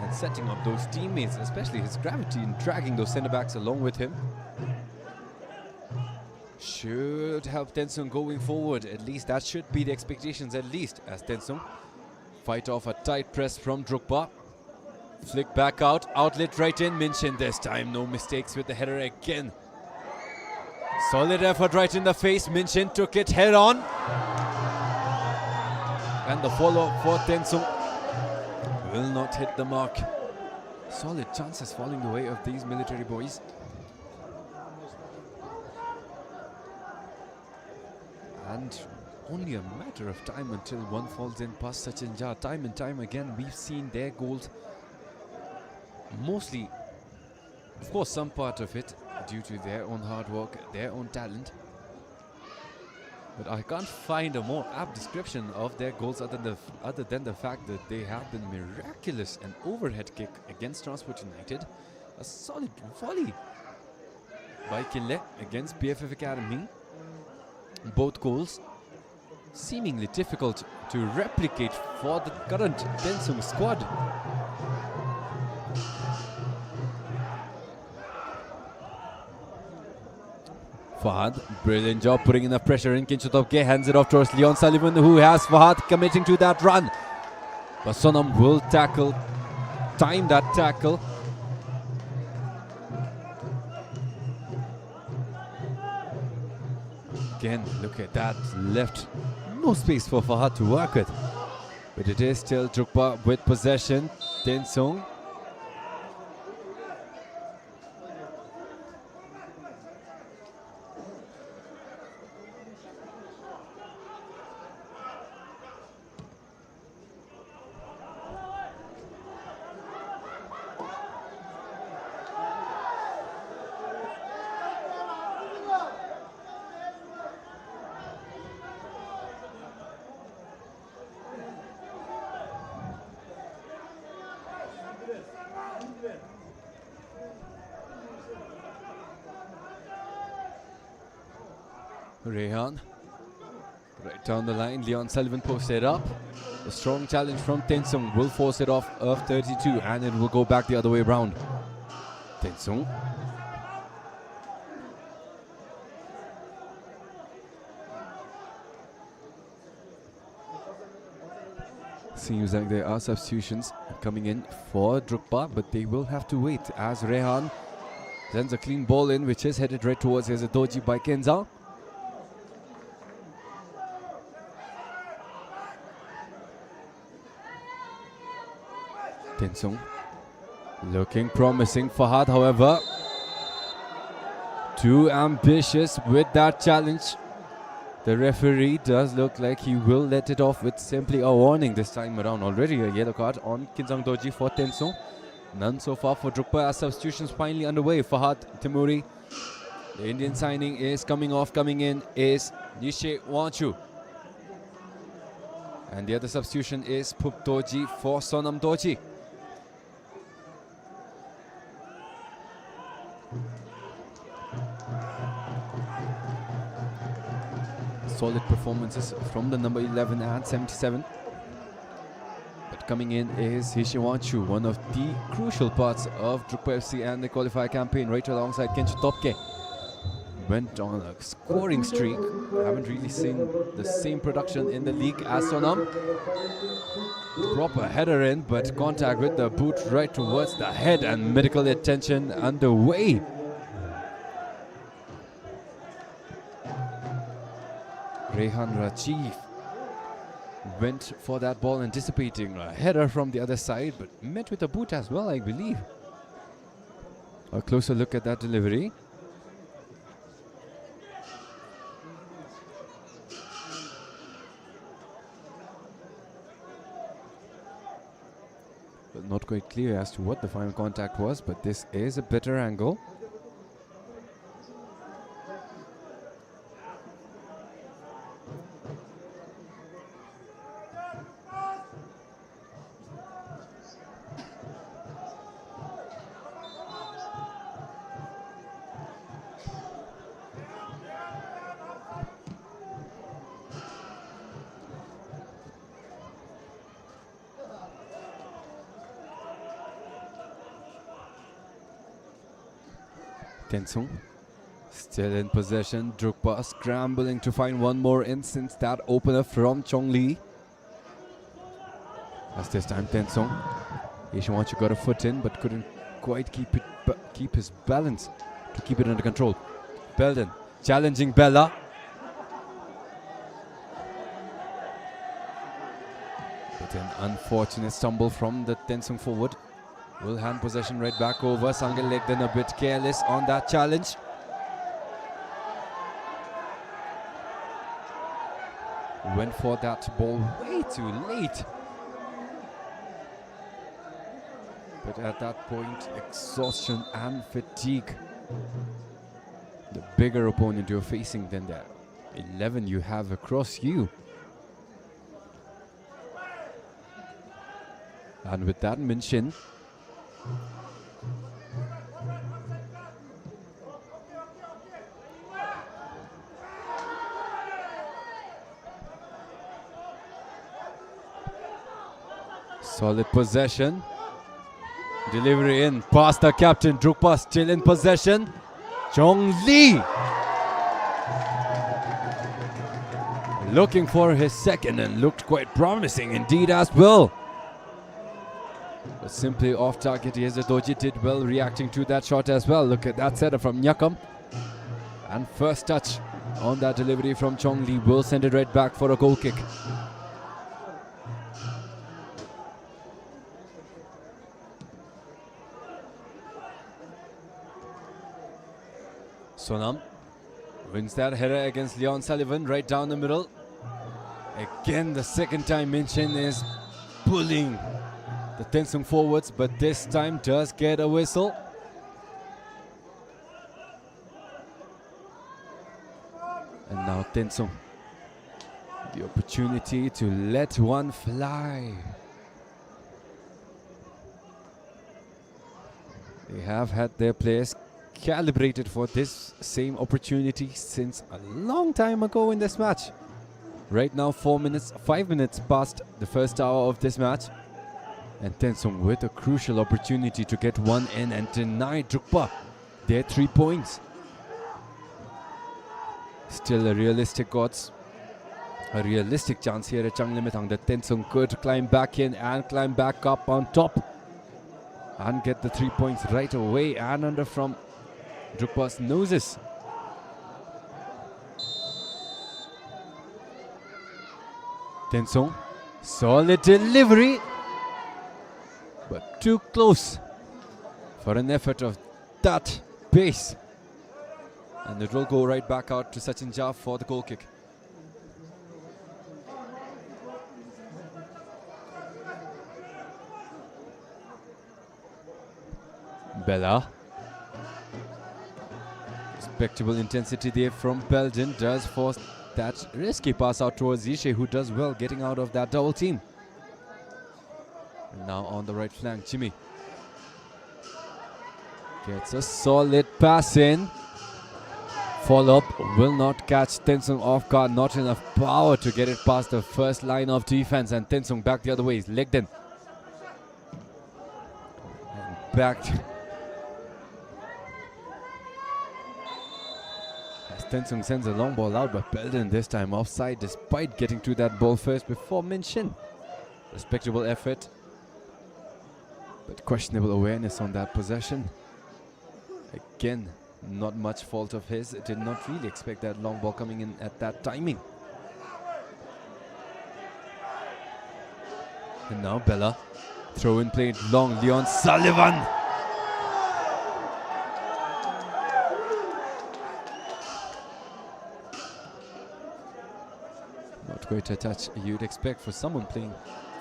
and setting up those teammates, especially his gravity in dragging those centre-backs along with him, should help Tensung going forward. At least that should be the expectations, at least, as Tensung fight off a tight press from DRUKPA. Flick back out, outlet right in. Minchin this time, no mistakes with the header again. Solid effort right in the face. Minchin took it head on. And the follow-up for Tensung will not hit the mark. Solid chances falling the way of these military boys. And only a matter of time until one falls in past Sachin Jha. Time and time again, we've seen their goals. Mostly, of course, some part of it due to their own hard work, their own talent. But I can't find a more apt description of their goals other than the fact that they have been miraculous. An overhead kick against Transport United, a solid volley by Kille against BFF Academy. Both goals seemingly difficult to replicate for the current Tensung squad. Fahad, brilliant job putting enough pressure in. Kinchotopke hands it off towards Leon Sullivan, who has Fahad committing to that run. But Sonam will tackle, time that tackle. Again, look at that, left no space for Fahad to work with. But it is still DRUKPA with possession. Tensung. Rehan, right down the line. Leon Sullivan posted up. A strong challenge from Tensung will force it off of 32, and it will go back the other way around. Tensung Seems like there are substitutions coming in for DRUKPA, but they will have to wait as Rehan sends a clean ball in, which is headed right towards his doji by Kenza. Tensung looking promising. Fahad, however, too ambitious with that challenge. The referee does look like he will let it off with simply a warning this time around. Already a yellow card on Kinsang Doji for Tensung. None so far for DRUKPA as substitutions finally underway. Fahad Timuri. The Indian signing is coming off. Coming in is Nishe Wanchu. And the other substitution is Pup Doji for Sonam Doji. Solid performances from the number 11 and 77. But coming in is Hishiwanchu, one of the crucial parts of DRUKPA FC and the qualifier campaign, right alongside Kencho Topke. Went on a scoring streak. Haven't really seen the same production in the league as Sonam. Proper header in, but contact with the boot right towards the head and medical attention underway. Rehan Rajiv went for that ball, anticipating a header from the other side, but met with a boot as well, I believe. A closer look at that delivery. Well, not quite clear as to what the final contact was, but this is a better angle. Tensung still in possession. DRUKPA scrambling to find one more instance. That opener from Chongli. As this time Tensung. Yeshiwanchu got a foot in but couldn't quite keep his balance to keep it under control. Belden challenging Bella. But an unfortunate stumble from the Tensung forward. Will hand possession right back over. Sangil Legden a bit careless on that challenge. Went for that ball way too late. But at that point, exhaustion and fatigue. The bigger opponent you're facing than the 11 you have across you. And with that, Min Shin solid possession. Delivery in past the captain. DRUKPA still in possession. Chong Lee looking for his second and looked quite promising indeed as well. But simply off target. Doji did well reacting to that shot as well. Look at that setup from Nyakam. And first touch on that delivery from Chong Lee will send it right back for a goal kick. Sonam wins that header against Leon Sullivan right down the middle. Again, the second time Minchin is pulling the Tensung forwards, but this time does get a whistle. And now Tensung, the opportunity to let one fly. They have had their players calibrated for this same opportunity since a long time ago in this match. Right now 5 minutes past the first hour of this match. And Tensung with a crucial opportunity to get one in and deny DRUKPA their 3 points. Still a realistic odds A realistic chance here at Changlimithang that Tensung could climb back in and climb back up on top and get the 3 points right away and under from DRUKPA's noses. Tensung, solid delivery, but too close for an effort of that pace. And it will go right back out to Sachin Jha for the goal kick. Bella. Respectable intensity there from Belden, does force that risky pass out towards Zishe, who does well getting out of that double team. And now on the right flank, Jimmy gets a solid pass in. Follow-up will not catch Tensung off guard, not enough power to get it past the first line of defense, and Tensung back the other way, legged in. And back as Tensung sends a long ball out, but Belden this time offside despite getting to that ball first before Minshin. Respectable effort, but questionable awareness on that possession. Again, not much fault of his. Did not really expect that long ball coming in at that timing. And now Bella, throw in played long, Leon Sullivan. Not quite a touch you'd expect for someone playing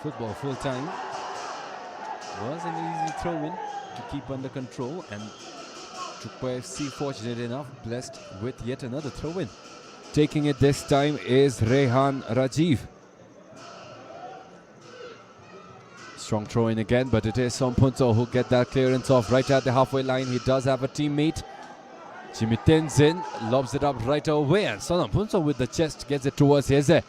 football full time. Was an easy throw in to keep under control, and DRUKPA FC, fortunate enough, blessed with yet another throw-in. Taking it this time is Rehan Rajiv. Strong throw-in again, but it is Sompunso who get that clearance off right at the halfway line. He does have a teammate. Jimmy Tenzin lobs it up right away, and Sompunso with the chest gets it towards Heze.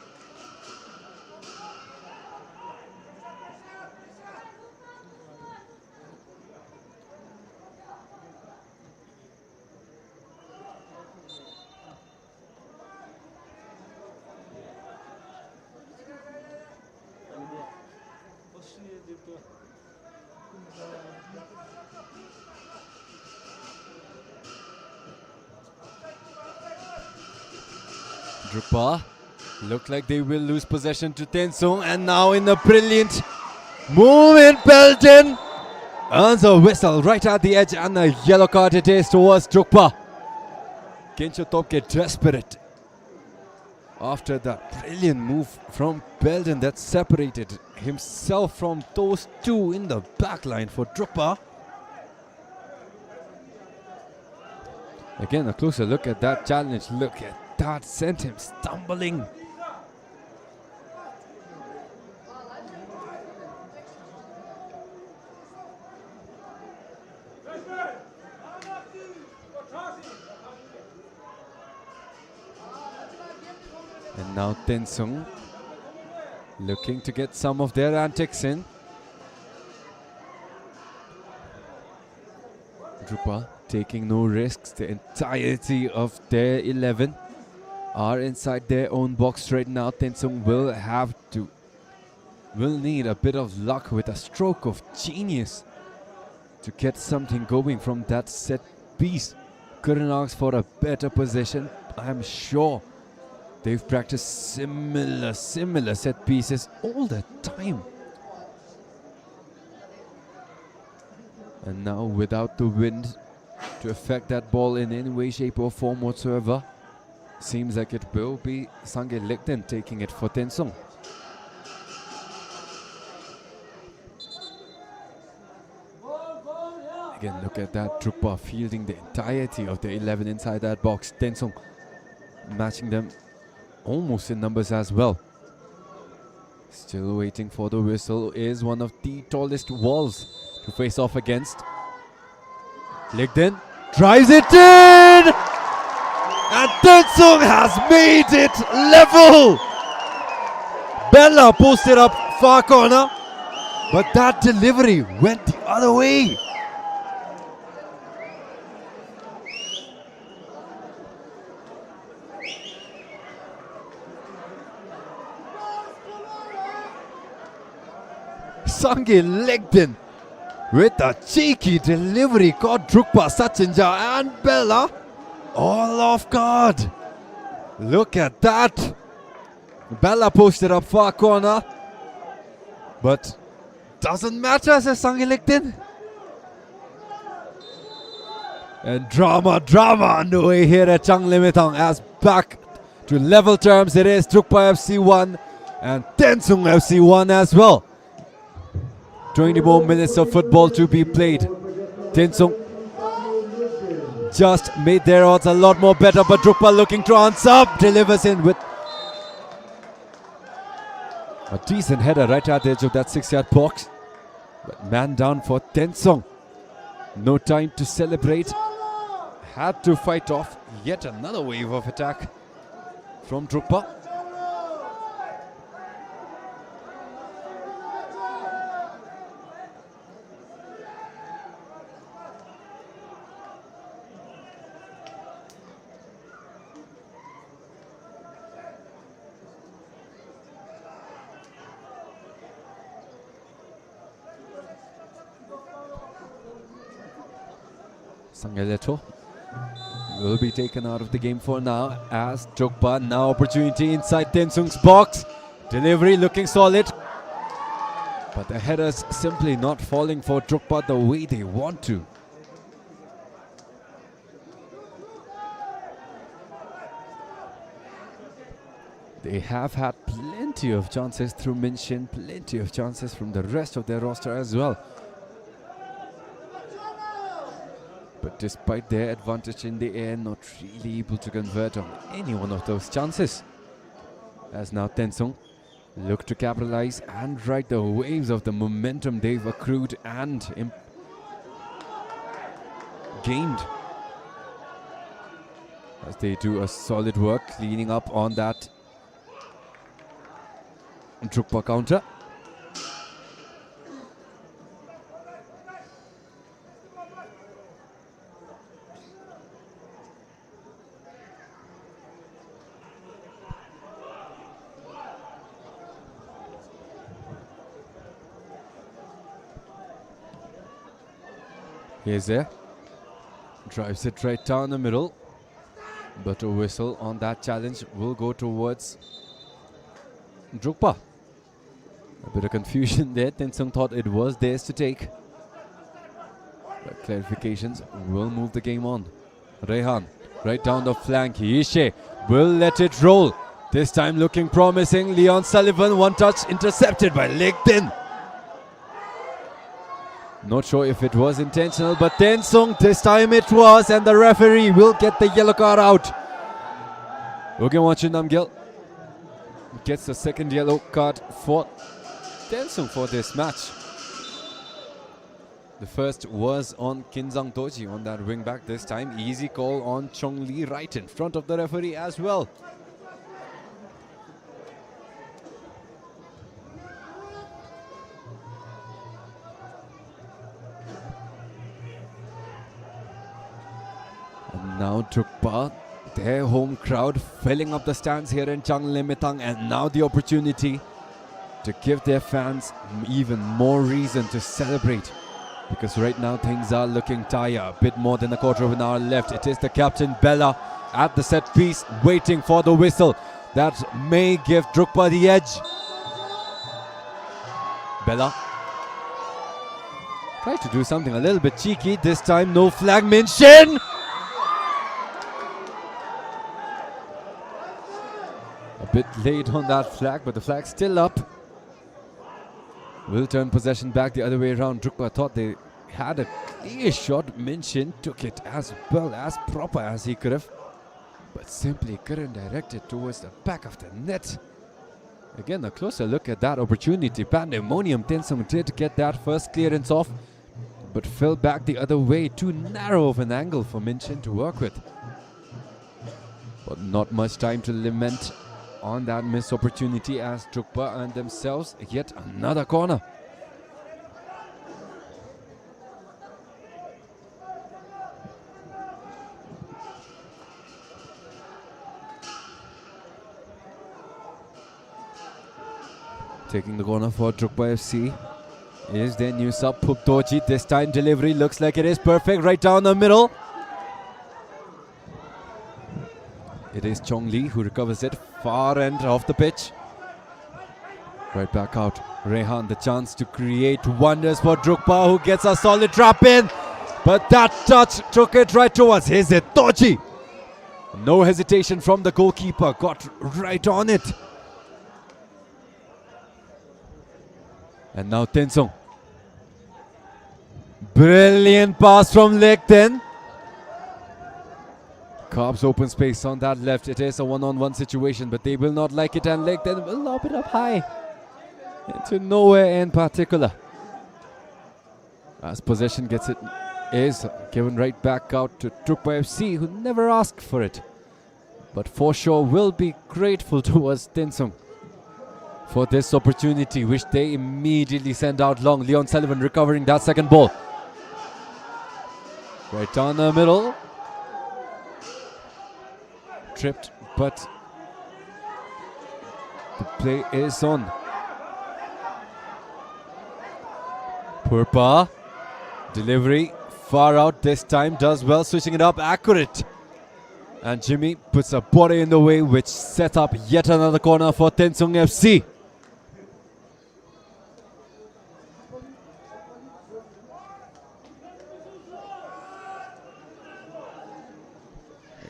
DRUKPA look like they will lose possession to Tensung, and now in a brilliant movement, Belden earns a whistle right at the edge, and a yellow card it is towards DRUKPA. Kencho Topke desperate after that brilliant move from Belden that separated himself from those two in the back line for DRUKPA. Again, a closer look at that challenge. Look at that, sent him stumbling. And now Tensung looking to get some of their antics in. DRUKPA taking no risks. The entirety of their 11 are inside their own box right now. Tensung will need a bit of luck with a stroke of genius to get something going from that set piece. Couldn't ask for a better position. I'm sure they've practiced similar set pieces all the time. And now without the wind to affect that ball in any way, shape or form whatsoever, seems like it will be Sange Lekten taking it for Tensung. Again, look at that, DRUKPA fielding the entirety of the 11 inside that box. Tensung matching them almost in numbers as well. Still waiting for the whistle is one of the tallest walls to face off against. Lekten drives it in! And Tensung has made it level! Bella posted up far corner, but that delivery went the other way. Sangi legged in with a cheeky delivery. Caught DRUKPA, Sachinja and Bella all off guard. Look at that. Bella posted up far corner, but doesn't matter, says Sangi legged in. And drama underway here at Changlemitang, as back to level terms it is DRUKPA FC 1 and TENSUNG FC 1 as well. 20 more minutes of football to be played. TENSUNG just made their odds a lot more better, but DRUKPA looking to answer, delivers in with a decent header right at the edge of that 6-yard box. But man down for TENSUNG. No time to celebrate. Had to fight off yet another wave of attack from DRUKPA. Sangaleto will be taken out of the game for now, as DRUKPA now opportunity inside TENSUNG's box. Delivery looking solid, but the headers simply not falling for DRUKPA the way they want to. They have had plenty of chances through Minshin, plenty of chances from the rest of their roster as well. But despite their advantage in the air, not really able to convert on any one of those chances. As now TENSUNG look to capitalize and ride the waves of the momentum they've accrued and gained, as they do a solid work cleaning up on that DRUKPA counter. He's there, drives it right down the middle, but a whistle on that challenge will go towards DRUKPA. A bit of confusion there. TENSUNG thought it was theirs to take, but clarifications will move the game on. Rehan right down the flank. Ishe will let it roll. This time looking promising. Leon Sullivan, one touch intercepted by Legdin. Not sure if it was intentional, but TENSUNG, this time it was, and the referee will get the yellow card out. Ugenwachu Namgyal gets the second yellow card for TENSUNG for this match. The first was on Kinzang Toji on that wing back. This time easy call on Chong Lee right in front of the referee as well. Now DRUKPA, their home crowd filling up the stands here in Changlemitang, and now the opportunity to give their fans even more reason to celebrate, because right now things are looking dire. A bit more than a quarter of an hour left. It is the captain Bella at the set piece waiting for the whistle that may give DRUKPA the edge. Bella tried to do something a little bit cheeky. This time no flag. Minshin! A bit late on that flag, but the flag's still up. Will turn possession back the other way around. DRUKPA thought they had a clear shot. Minshin took it as well, as proper as he could have, but simply couldn't direct it towards the back of the net. Again, a closer look at that opportunity. Pandemonium. TENSUNG did get that first clearance off, but fell back the other way. Too narrow of an angle for Minshin to work with. But not much time to lament on that missed opportunity, as DRUKPA earned themselves yet another corner. Taking the corner for DRUKPA FC is their new sub, Puptoji. This time delivery looks like it is perfect, right down the middle. It is Chong Lee who recovers it, far end of the pitch. Right back out. Rehan, the chance to create wonders for DRUKPA, who gets a solid trap in. But that touch took it right towards Toji. No hesitation from the goalkeeper, got right on it. And now Tensung. Brilliant pass from Lekten. Carves open space on that left. It is a one-on-one situation, but they will not like it, and Lekten will lob it up high into nowhere in particular. As possession gets it, is given right back out to DRUKPA FC, who never asked for it, but for sure will be grateful towards Tensung for this opportunity, which they immediately send out long. Leon Sullivan recovering that second ball. Right down the middle. Tripped, but the play is on. Purpa. Delivery far out this time, does well, switching it up, accurate. And Jimmy puts a body in the way, which set up yet another corner for Tensung FC.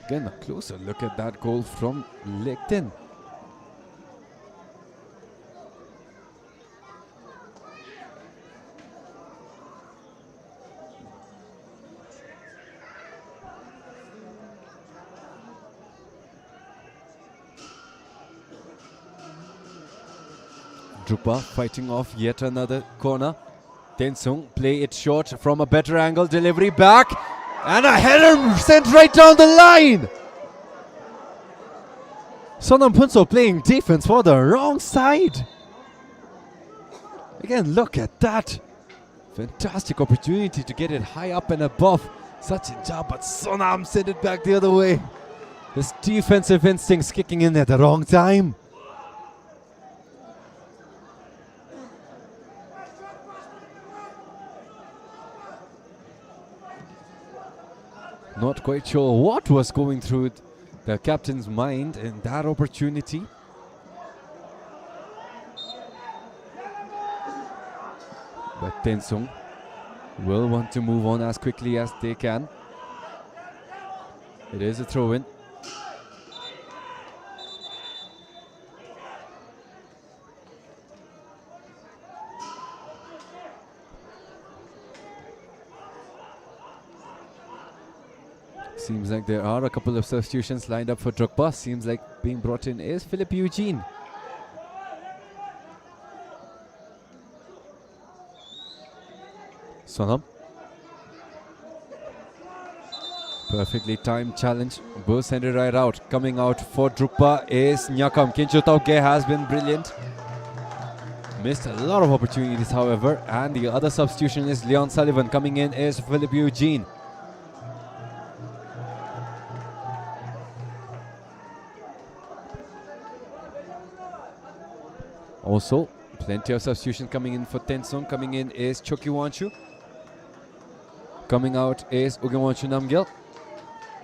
Again, a closer look at that goal from Lekten. DRUKPA fighting off yet another corner. Tensung play it short from a better angle, delivery back, and a header sent right down the line. Sonam Punso playing defense for the wrong side. Again, look at that. Fantastic opportunity to get it high up and above Sachin Jha, but Sonam sent it back the other way. His defensive instincts kicking in at the wrong time. Not quite sure what was going through the captain's mind in that opportunity. But Tensung will want to move on as quickly as they can. It is a throw-in. Seems like there are a couple of substitutions lined up for DRUKPA. Seems like being brought in is Philip Eugene. Sonam. Perfectly timed challenge. Both send it right out. Coming out for DRUKPA is Nyakam. Kincho Tauke has been brilliant. Missed a lot of opportunities, however. And the other substitution is Leon Sullivan. Coming in is Philip Eugene. Also, plenty of substitution coming in for Tensung. Coming in is Choki Wanshu. Coming out is Ugewanshu Namgyal.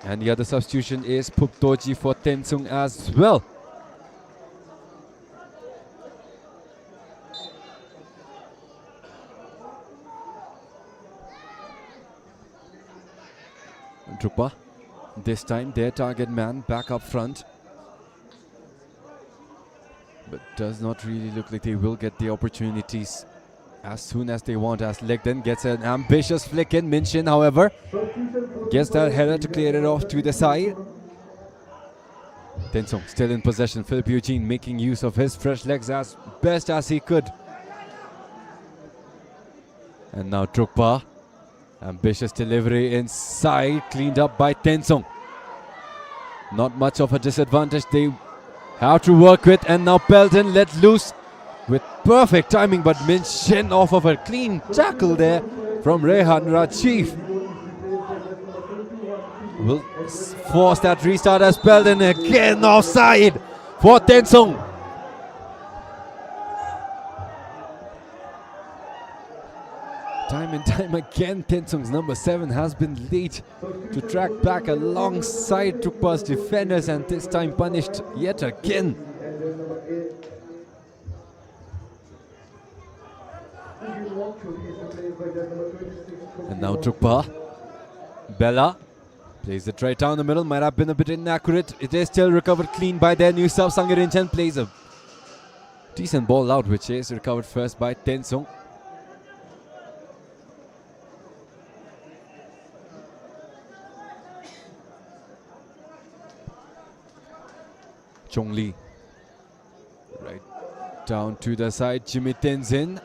And the other substitution is Puptoji for Tensung as well. DRUKPA, this time their target man back up front. But does not really look like they will get the opportunities as soon as they want, as Lekten gets an ambitious flick in. Minshin, however, gets that header to clear it off to the side. Tensung still in possession. Philip Eugene making use of his fresh legs as best as he could. And now DRUKPA. Ambitious delivery inside, cleaned up by Tensung. Not much of a disadvantage they have to work with, and now Pelton let loose with perfect timing, but Minshin off of a clean tackle there from Rehan Rajiv. Will force that restart as Pelton again offside for Tensung. Time and time again, TENSUNG's number 7 has been late to track back alongside DRUKPA's defenders, and this time punished yet again. And now DRUKPA. Bella plays it right down the middle. Might have been a bit inaccurate. It is still recovered clean by their new sub. Sangarinchen plays a decent ball out, which is recovered first by TENSUNG. Chongli right down to the side. Jimmy Tenzin.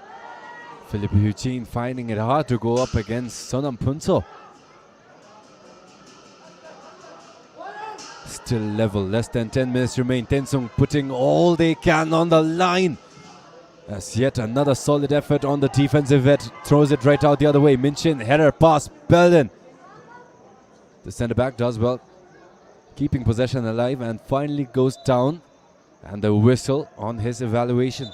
Philip Eugene finding it hard to go up against Sonam Punso. Still level, less than 10 minutes remain. TENSUNG putting all they can on the line. As yet another solid effort on the defensive end. Throws it right out the other way. Minchin, header pass, Belden. The centre back does well, keeping possession alive, and finally goes down. And the whistle on his evaluation.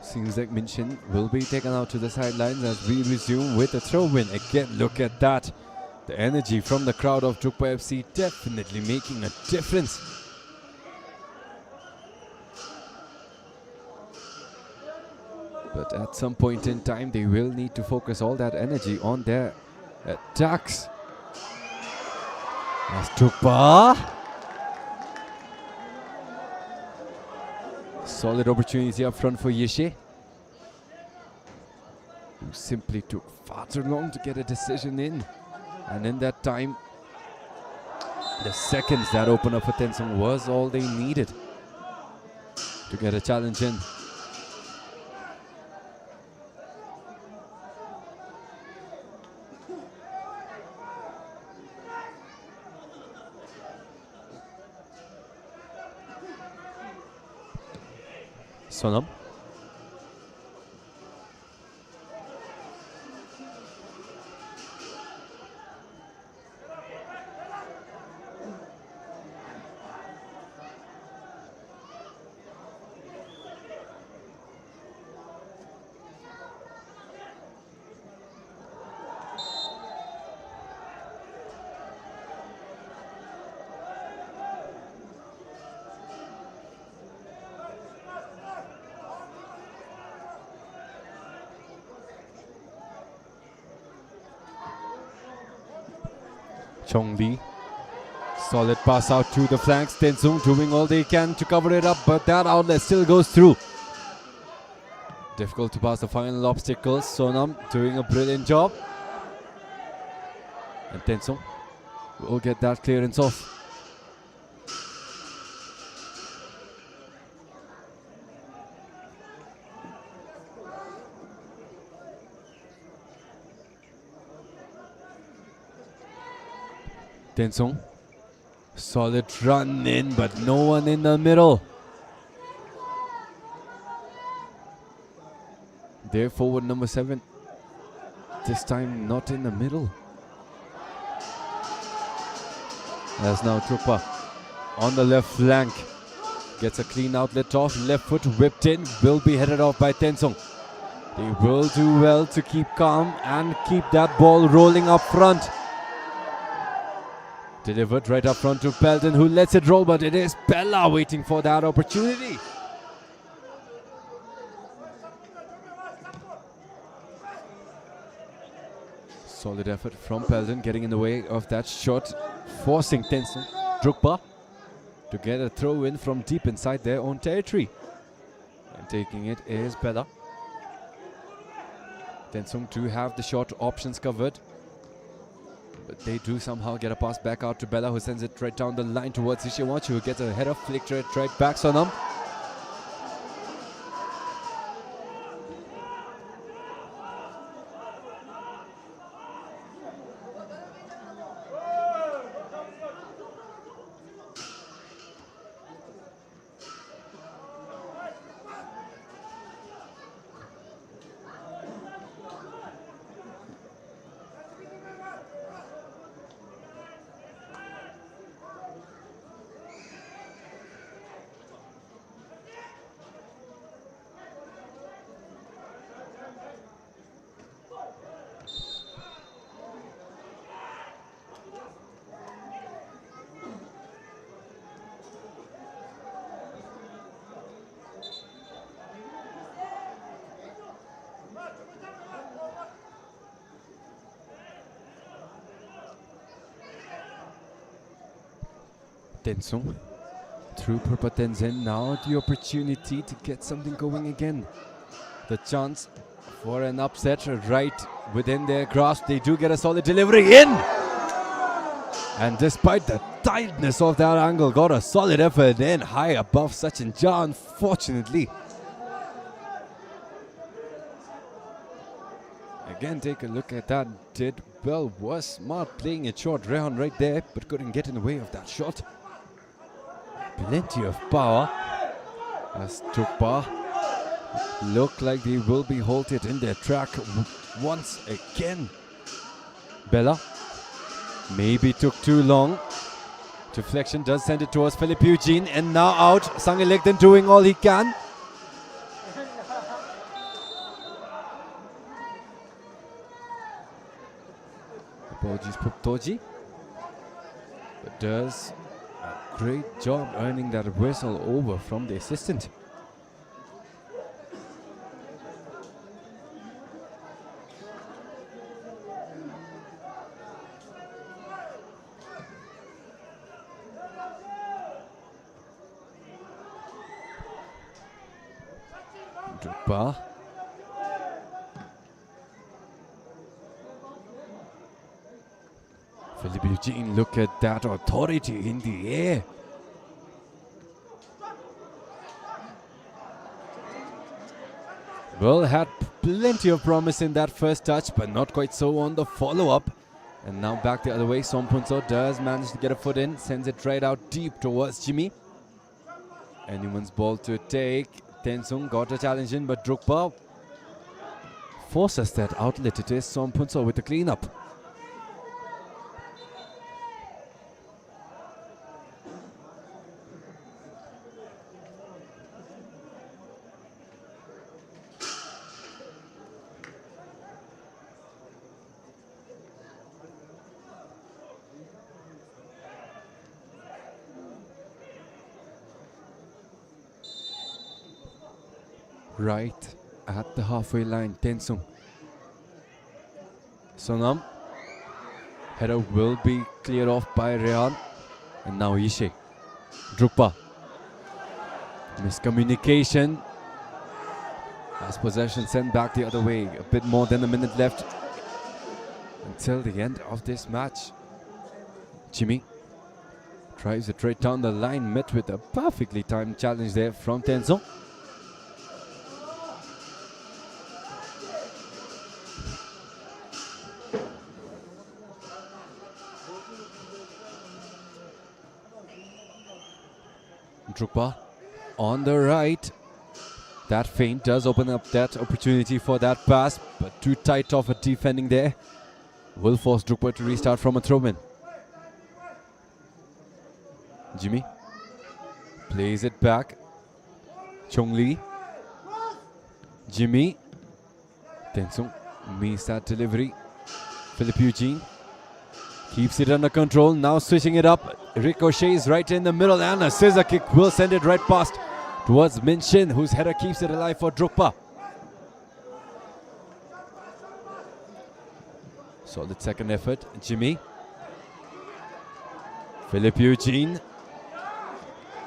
Seems like Minchin will be taken out to the sidelines as we resume with a throw-in. Again, look at that. The energy from the crowd of DRUKPA FC definitely making a difference. But at some point in time, they will need to focus all that energy on their attacks. As DRUKPA. Solid opportunity up front for Yeshe, who simply took far too long to get a decision in. And in that time, the seconds that opened up for TENSUNG was all they needed to get a challenge in. Sonam. Chongli. Solid pass out to the flanks. TENSUNG doing all they can to cover it up, but that outlet still goes through. Difficult to pass the final obstacles. Sonam doing a brilliant job. And TENSUNG will get that clearance off. TENSUNG, solid run in, but no one in the middle. Their forward number 7, this time not in the middle. As now DRUKPA on the left flank gets a clean outlet off, left foot whipped in, will be headed off by TENSUNG. They will do well to keep calm and keep that ball rolling up front. Delivered right up front to Belden, who lets it roll, but it is Bella waiting for that opportunity. Solid effort from Belden, getting in the way of that shot, forcing TENSUNG, DRUKPA, to get a throw in from deep inside their own territory. And taking it is Bella. TENSUNG do have the short options covered, but they do somehow get a pass back out to Bella, who sends it right down the line towards Ishiwachi, who gets a header flicked right back. Sonam Tensung through Purpa Tenzin. Now the opportunity to get something going again. The chance for an upset right within their grasp. They do get a solid delivery in. And despite the tightness of that angle, got a solid effort in high above Sachin Jha, unfortunately. Again, take a look at that. Did well, was smart playing it short. Rehan right there, but couldn't get in the way of that shot. Plenty of power. As DRUKPA look like they will be halted in their track once again. Bella maybe took too long. Deflection does send it towards Philip Eugene, and now out. Sangilegden doing all he can. Apologies, Puptoji. But does a great job earning that whistle over from the assistant. DRUKPA. Philip Eugene, look at that authority in the air. Well, had plenty of promise in that first touch, but not quite so on the follow-up. And now back the other way. Sompunso does manage to get a foot in, sends it right out deep towards Jimmy. Anyone's ball to take. Tensung got a challenge in, but DRUKPA forces that outlet. It is Sompunso with the cleanup. Right at the halfway line, Tensung. Sonam. Header will be cleared off by Rehan. And now Ishe. DRUKPA. Miscommunication. As possession sent back the other way. A bit more than a minute left until the end of this match. Jimmy drives it right down the line, met with a perfectly timed challenge there from Tensung. DRUKPA on the right. That feint does open up that opportunity for that pass, but too tight of a defending there will force DRUKPA to restart from a throw-in. Jimmy plays it back. Chongli. Jimmy. Tensung missed that delivery. Philip Eugene keeps it under control. Now switching it up. Ricochets right in the middle, and a scissor kick will send it right past towards Min Shin, whose header keeps it alive for DRUKPA. Solid second effort. Jimmy. Philip Eugene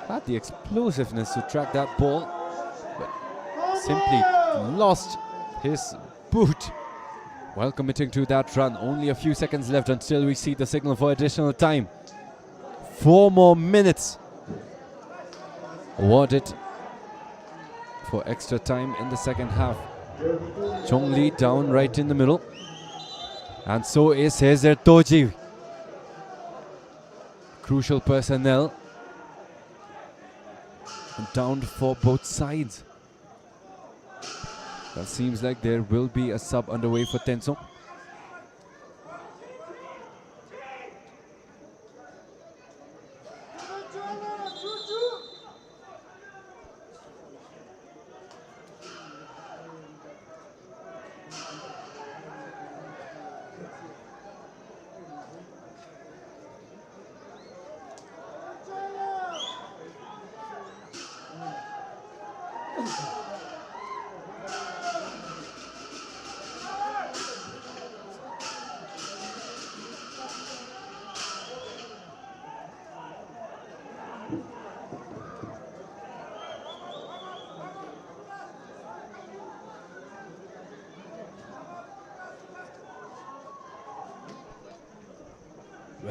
had the explosiveness to track that ball, but simply lost his boot while committing to that run. Only a few seconds left until we see the signal for additional time. 4 more minutes awarded for extra time in the second half. Chongli down right in the middle, and so is Hezer Toji. Crucial personnel down for both sides. That seems like there will be a sub underway for Tensung.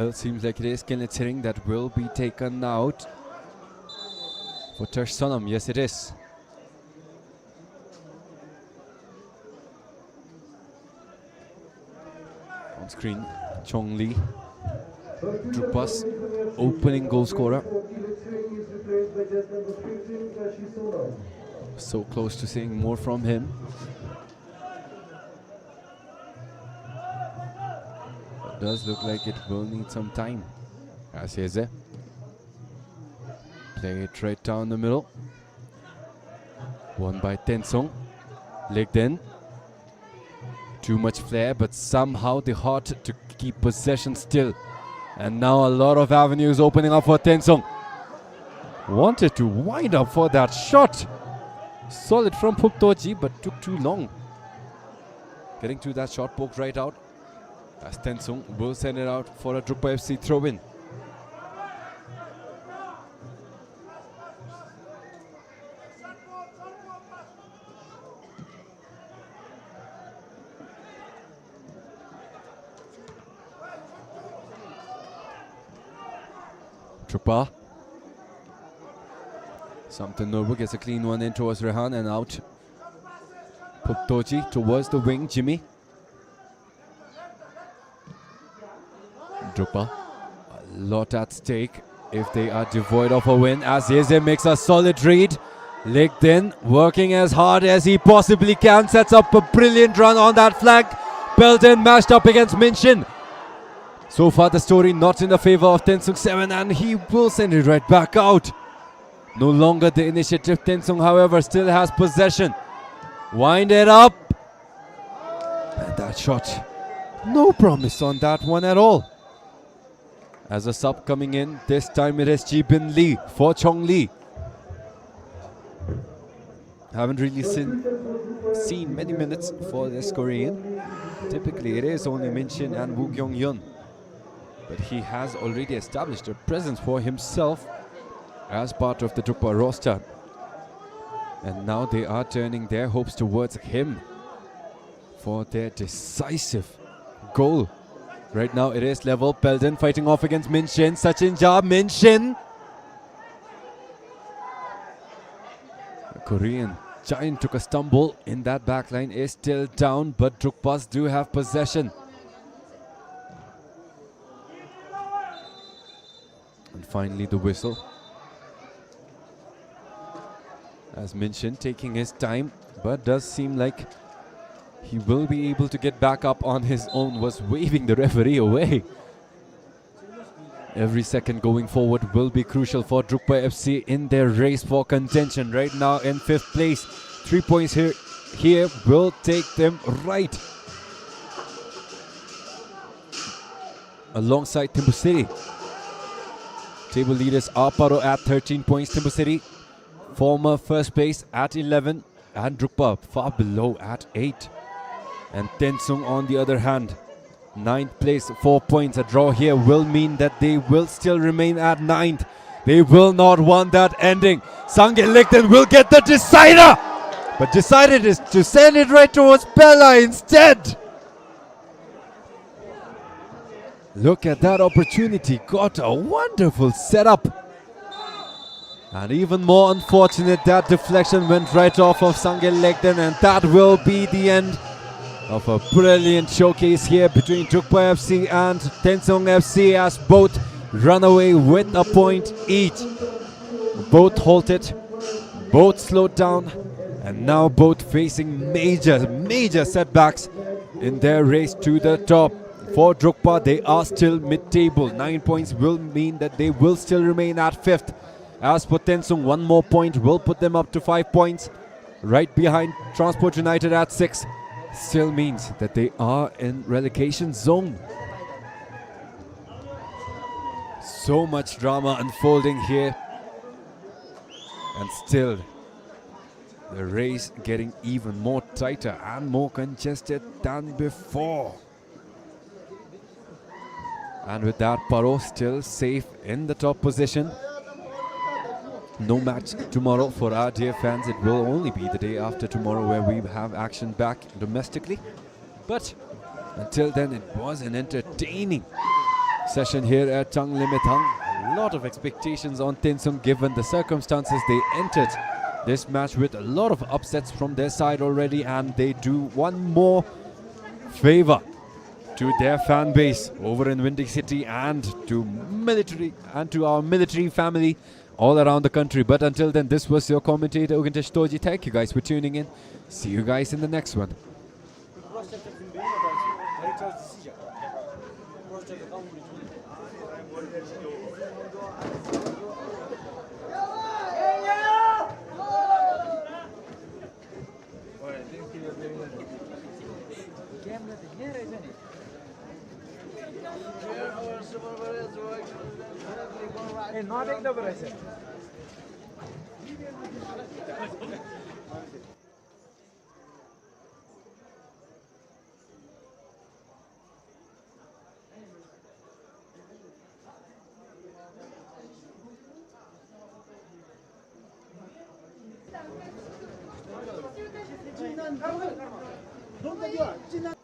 Well, seems like it is Kinlitzering that will be taken out for TENSUNG. Yes, it is. On screen, Chong Lee, DRUKPA's opening goal scorer. So close to seeing more from him. It does look like it will need some time. As Heze. Play it right down the middle. Won by TENSUNG. Legged in. Too much flair, but somehow the heart to keep possession still. And now a lot of avenues opening up for TENSUNG. Wanted to wind up for that shot. Solid from Phuptoji, but took too long. Getting to that shot, poked right out. As TENSUNG will send it out for a DRUKPA FC throw-in. DRUKPA. Something Nobu gets a clean one in towards Rehan and out. Phuptoji towards the wing, Jimmy. DRUKPA. A lot at stake if they are devoid of a win, as Heze makes a solid read. Legged in, working as hard as he possibly can, sets up a brilliant run on that flank. Belden mashed up against Minshin. So far the story not in the favor of TENSUNG 7, and he will send it right back out. No longer the initiative. TENSUNG, however, still has possession. Wind it up. And that shot, no promise on that one at all. As a sub coming in, this time it is Ji Bin Lee for Chong Lee. Haven't really seen many minutes for this Korean. Typically it is only Minshin and Woo Kyung Yun. But he has already established a presence for himself as part of the DRUKPA roster. And now they are turning their hopes towards him for their decisive goal. Right now it is level. Belden fighting off against Minshin. Sachin Ja, Minshin. The Korean giant took a stumble in that backline, is still down, but DRUKPAs do have possession. And finally the whistle. As Minshin taking his time, but does seem like he will be able to get back up on his own, was waving the referee away. Every second going forward will be crucial for DRUKPA FC in their race for contention. Right now in 5th place. 3 points here will take them right alongside Thimphu City. Table leaders are Paro at 13 points. Thimphu City, former first place, at 11. And DRUKPA far below at 8. And TENSUNG on the other hand, 9th place, 4 points. A draw here will mean that they will still remain at 9th. They will not want that ending. Sange Lichten will get the decider, but decided is to send it right towards Bella instead. Look at that opportunity. Got a wonderful setup. And even more unfortunate, that deflection went right off of Sange Lichten, and that will be the end of a brilliant showcase here between DRUKPA FC and TENSUNG FC, as both run away with a point each. Both halted, both slowed down, and now both facing major setbacks in their race to the top. For DRUKPA, they are still mid-table. 9 points will mean that they will still remain at 5th. As for TENSUNG, 1 more point will put them up to 5 points. Right behind Transport United at 6. Still means that they are in relegation zone. So much drama unfolding here. And still, the race getting even more tighter and more congested than before. And with that, Paro still safe in the top position. No match tomorrow for our dear fans. It will only be the day after tomorrow where we have action back domestically. But until then, it was an entertaining session here at Changlimitang. A lot of expectations on Tensung given the circumstances they entered this match with a lot of upsets from their side already, and they do one more favor to their fan base over in Windy City and to our military family all around the country. But until then, this was your commentator Ugantesh Toji. Thank you guys for tuning in. See you guys in the next one. Don't